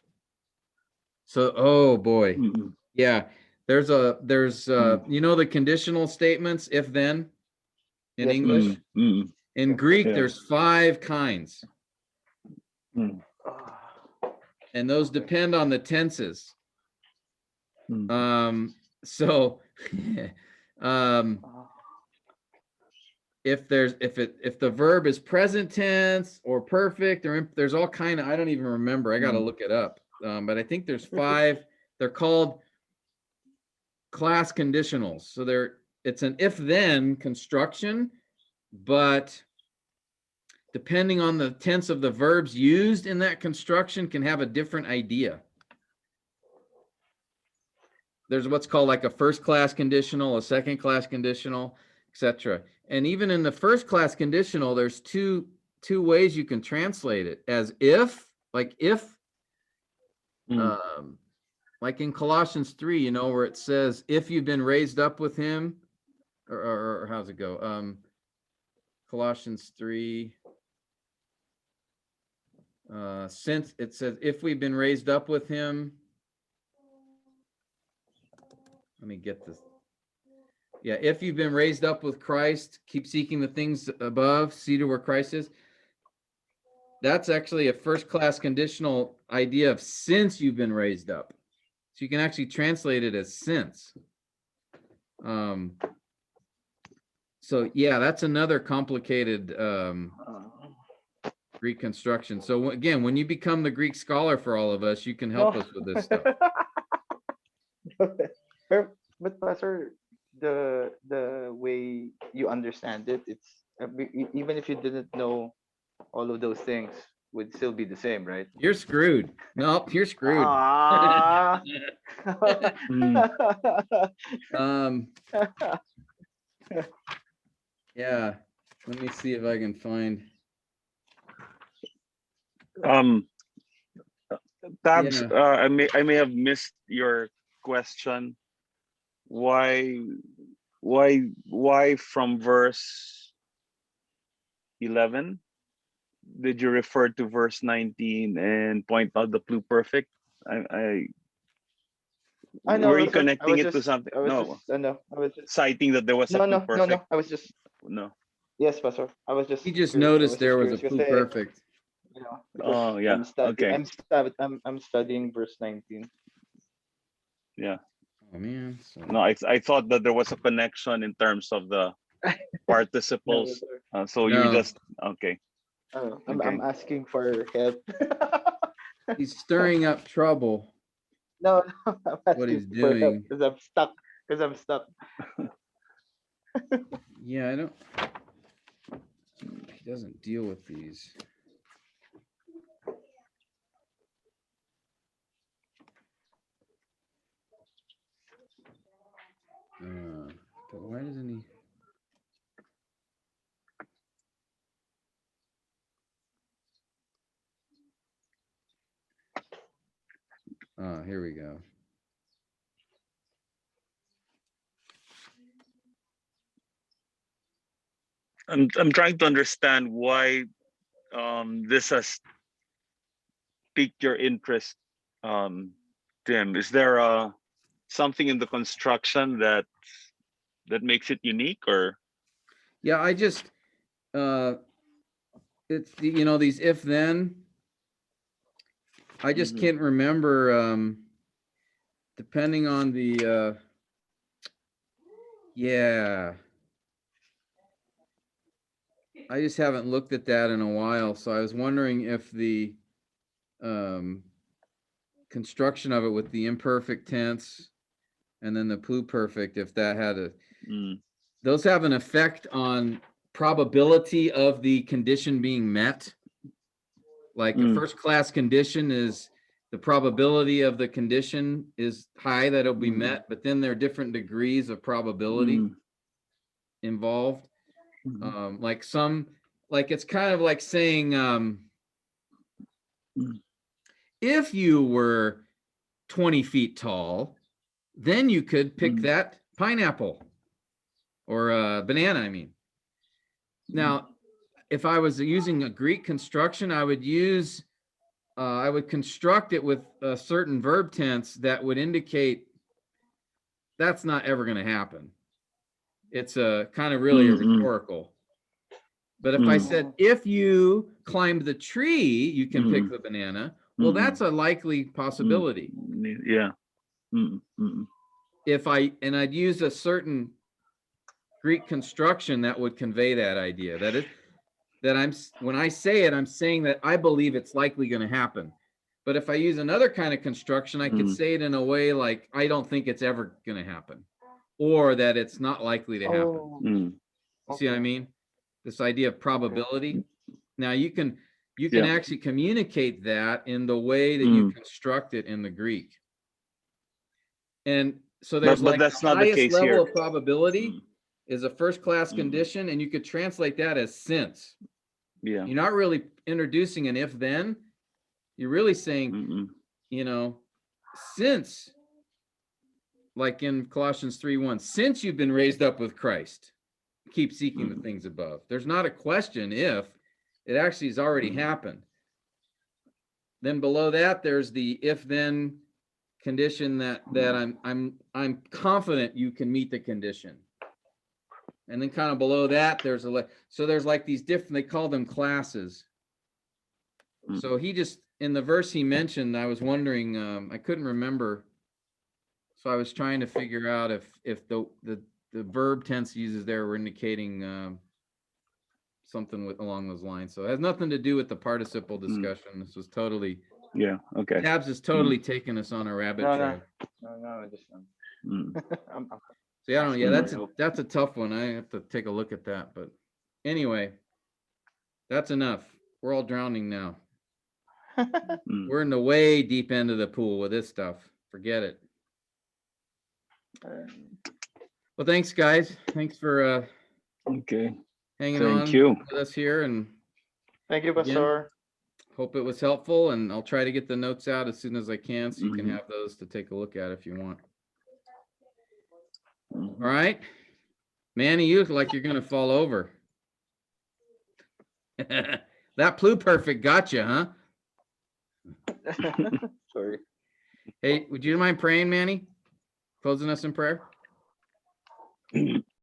So, oh boy, yeah. There's you know, the conditional statements, if then, in Yes, English. In Greek, Yeah. there's 5 kinds, Ah, and those okay. depend on the tenses. So, Ah, if the verb is present tense or perfect, or there's all kind of, I don't even remember. I got to look it up. But I think there's 5. They're called class conditionals. So it's an if-then construction, but depending on the tense of the verbs used in that construction can have a different idea. There's what's called like a first class conditional, a second class conditional, etc. And even in the first class conditional, there's two ways you can translate it: as if, like if, like in Colossians 3, you know, where it says, if you've been raised up with him, or how's it go? Colossians 3, since it says, if we've been raised up with him. Let me get this. Yeah, if you've been raised up with Christ, keep seeking the things above, seated where Christ is. That's actually a first class conditional idea of since you've been raised up. So you can actually translate it as since. So yeah, that's another complicated Greek construction. So again, when you become the Greek scholar for all of us, you can help us with this stuff. But Pastor, the way you understand it, it's even if you didn't know all of those things, would still be the same, right? You're screwed. Nope, you're screwed. Ah. Mm. Um, yeah. Let me see if I can find. Tabs, Yeah. I may have missed your question. Why why from verse 11 did you refer to verse 19 and point out the pluperfect? I I know. Were you connecting it to something? I was just. No, No. I was just. citing that there was a No. No. No. pluperfect. No. I was just. No. Yes, Pastor. I was He just just curious. I noticed was just there was a curious because perfect. because Oh yeah. I'm studying. Okay. I'm studying verse 19. Yeah. Oh man. So No, I thought that there was a connection in terms of the No, participles. sir. So you no, just okay. I'm Okay. asking for help. he's stirring up trouble. No, I'm What asking he's for help doing. because I'm stuck. Because I'm stuck. Yeah, I don't. He doesn't deal with these. But why doesn't he? Here we go. I'm trying to understand why this has piqued your interest, Tim. Is there something in the construction that makes it unique, or? Yeah, I just it's these if then. I just Mhm. can't remember. Depending on the yeah. I just haven't looked at that in a while, so I was wondering if the um, construction of it with the imperfect tense and then the pluperfect, if that had a, Mm. those have an effect on probability of the condition being met. Like a Mm. first class condition is the probability of the condition is high that it'll be Mm. met, but then there are different degrees of probability Mm. involved. Mhm. Like it's kind of like saying, Mm. if you were 20 feet tall, then you could pick Mm. that pineapple or banana, I mean. Now, if I was using a Greek construction, I would construct it with a certain verb tense that would indicate that's not ever going to happen. It's a kind of really a Mm. Mm. rhetorical. But if I Mm. said, if you climb the tree, you can pick Mm. the banana, well, Mm. that's a likely Mm. possibility. Yeah. Mm. Mm. I'd use a certain Greek construction that would convey that idea when I say it, I'm saying that I believe it's likely going to happen. But if I use another kind of construction, I could Mm. say it in a way like, I don't think it's ever going to happen, or that it's not likely to happen. Oh, Mm. You see what I mean? This idea of probability. Now you can Yeah. actually communicate that in the way that you Mm. construct it in the Greek. And so there's But like that's the not the highest case level here. of probability Mm. is a first class Mm. condition, and you could translate that as since. Yeah. You're not really introducing an if then. You're really saying, Mm. since, like in Colossians 3:1, since you've been raised up with Christ, keep seeking the Mm. things above. There's not a question if, it actually has already Mm. happened. Then below that, there's the if then condition that I'm confident you can meet the condition. And then kind of below that, there's like these different, they call them classes. Mm. So he just, in the verse he mentioned, I was wondering, I couldn't remember. So I was trying to figure out if the verb tense uses there were indicating something along those lines. So it has nothing to do with the participle discussion. This was totally, Yeah. Okay. Tabs has totally taken us on a rabbit no, trail. no, just Mm. I'm See, I don't know. Yeah, That's that's a tough one. I have to take a look at that. But anyway, that's enough. We're all drowning now. Mm. We're in the way deep end of the pool with this stuff. Forget it. Well, thanks, guys. Thanks for Okay. hanging Thank on you. with us here, and Thank you, Again? Pastor. hope it was helpful. And I'll try to get the notes out as soon as I can, so you can Mhm. have those to take a look at if you want. Mhm. All right, Manny, you look like you're gonna fall over. That pluperfect got you, huh? Sorry. Hey, would you mind praying, Manny? Closing us in prayer?